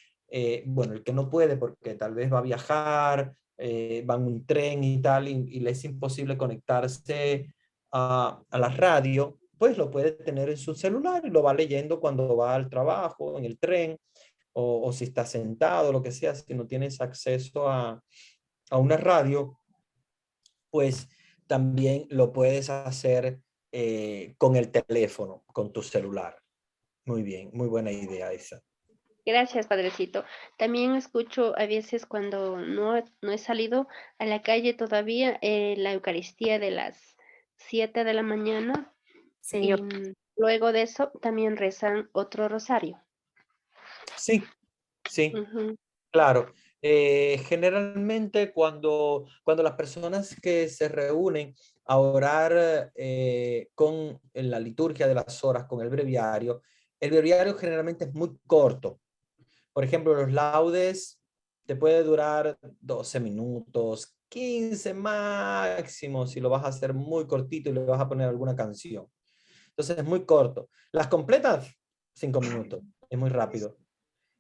Bueno, el que no puede porque tal vez va a viajar, va en un tren y tal, y le es imposible conectarse a la radio, pues lo puede tener en su celular y lo va leyendo cuando va al trabajo, en el tren, o si estás sentado, lo que sea, si no tienes acceso a una radio, pues también lo puedes hacer con el teléfono, con tu celular. Muy bien, muy buena idea esa.
Gracias, Padrecito. También escucho a veces cuando no he salido a la calle todavía la Eucaristía de las 7 de la mañana.
Sí,
Y luego de eso también rezan otro rosario.
Sí, sí.
Ujú.
Claro, generalmente cuando las personas que se reúnen a orar con la liturgia de las horas, con el breviario generalmente es muy corto. Por ejemplo, los laudes te puede durar 12 minutos, 15 máximo, si lo vas a hacer muy cortito y le vas a poner alguna canción. Entonces es muy corto. Las completas, 5 minutos, es muy rápido.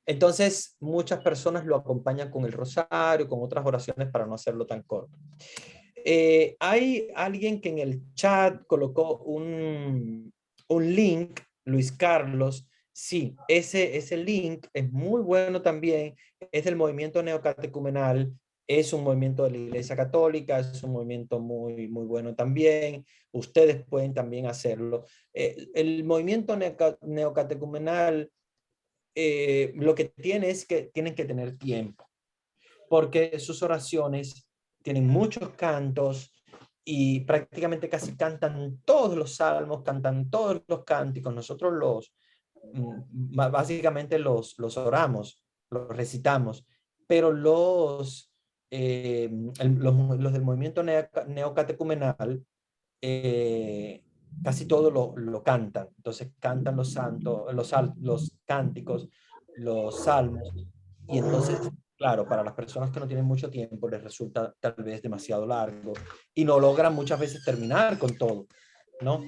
Entonces, muchas personas lo acompañan con el rosario, con otras oraciones para no hacerlo tan corto. Hay alguien que en el chat colocó un link, Luis Carlos. Sí, ese link es muy bueno también. Es del movimiento neocatecumenal. Es un movimiento de la Iglesia Católica. Es un movimiento muy, muy bueno también. Ustedes pueden también hacerlo. El movimiento neocatecumenal lo que tiene es que tienen que tener tiempo, porque sus oraciones tienen muchos cantos y prácticamente casi cantan todos los salmos, cantan todos los cánticos. Nosotros básicamente los oramos, los recitamos, pero los del movimiento neocatecumenal casi todo lo cantan. Entonces cantan los santos, los cánticos, los salmos, y entonces, claro, para las personas que no tienen mucho tiempo les resulta tal vez demasiado largo y no logran muchas veces terminar con todo, ¿no?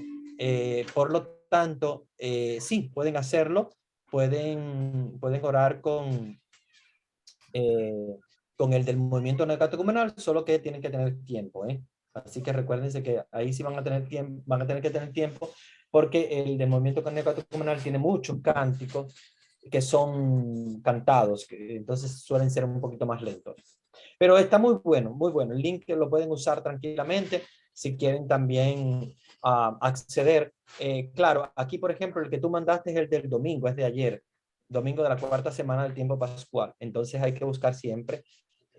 Por lo tanto, sí, pueden hacerlo, pueden orar con el del movimiento neocatecumenal, solo que tienen que tener tiempo, ¿eh? Así que recuérdense que ahí sí van a tener tiempo, van a tener que tener tiempo, porque el del movimiento neocatecumenal tiene muchos cánticos que son cantados, entonces suelen ser un poquito más lentos. Pero está muy bueno, muy bueno. El link lo pueden usar tranquilamente si quieren también acceder. Claro, aquí por ejemplo el que tú mandaste es el del domingo, es de ayer, domingo de la 4ª semana del tiempo pascual. Entonces hay que buscar siempre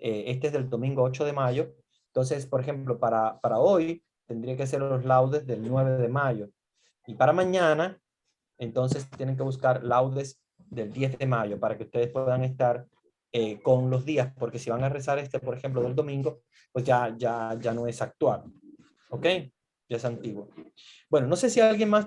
Este es del domingo 8 de mayo. Entonces, por ejemplo, para hoy tendría que ser los laudes del 9 de mayo. Y para mañana, entonces tienen que buscar laudes del 10 de mayo para que ustedes puedan estar con los días, porque si van a rezar por ejemplo, del domingo, pues ya no es actual. ¿Ok? Ya es antiguo. Bueno, no sé si alguien más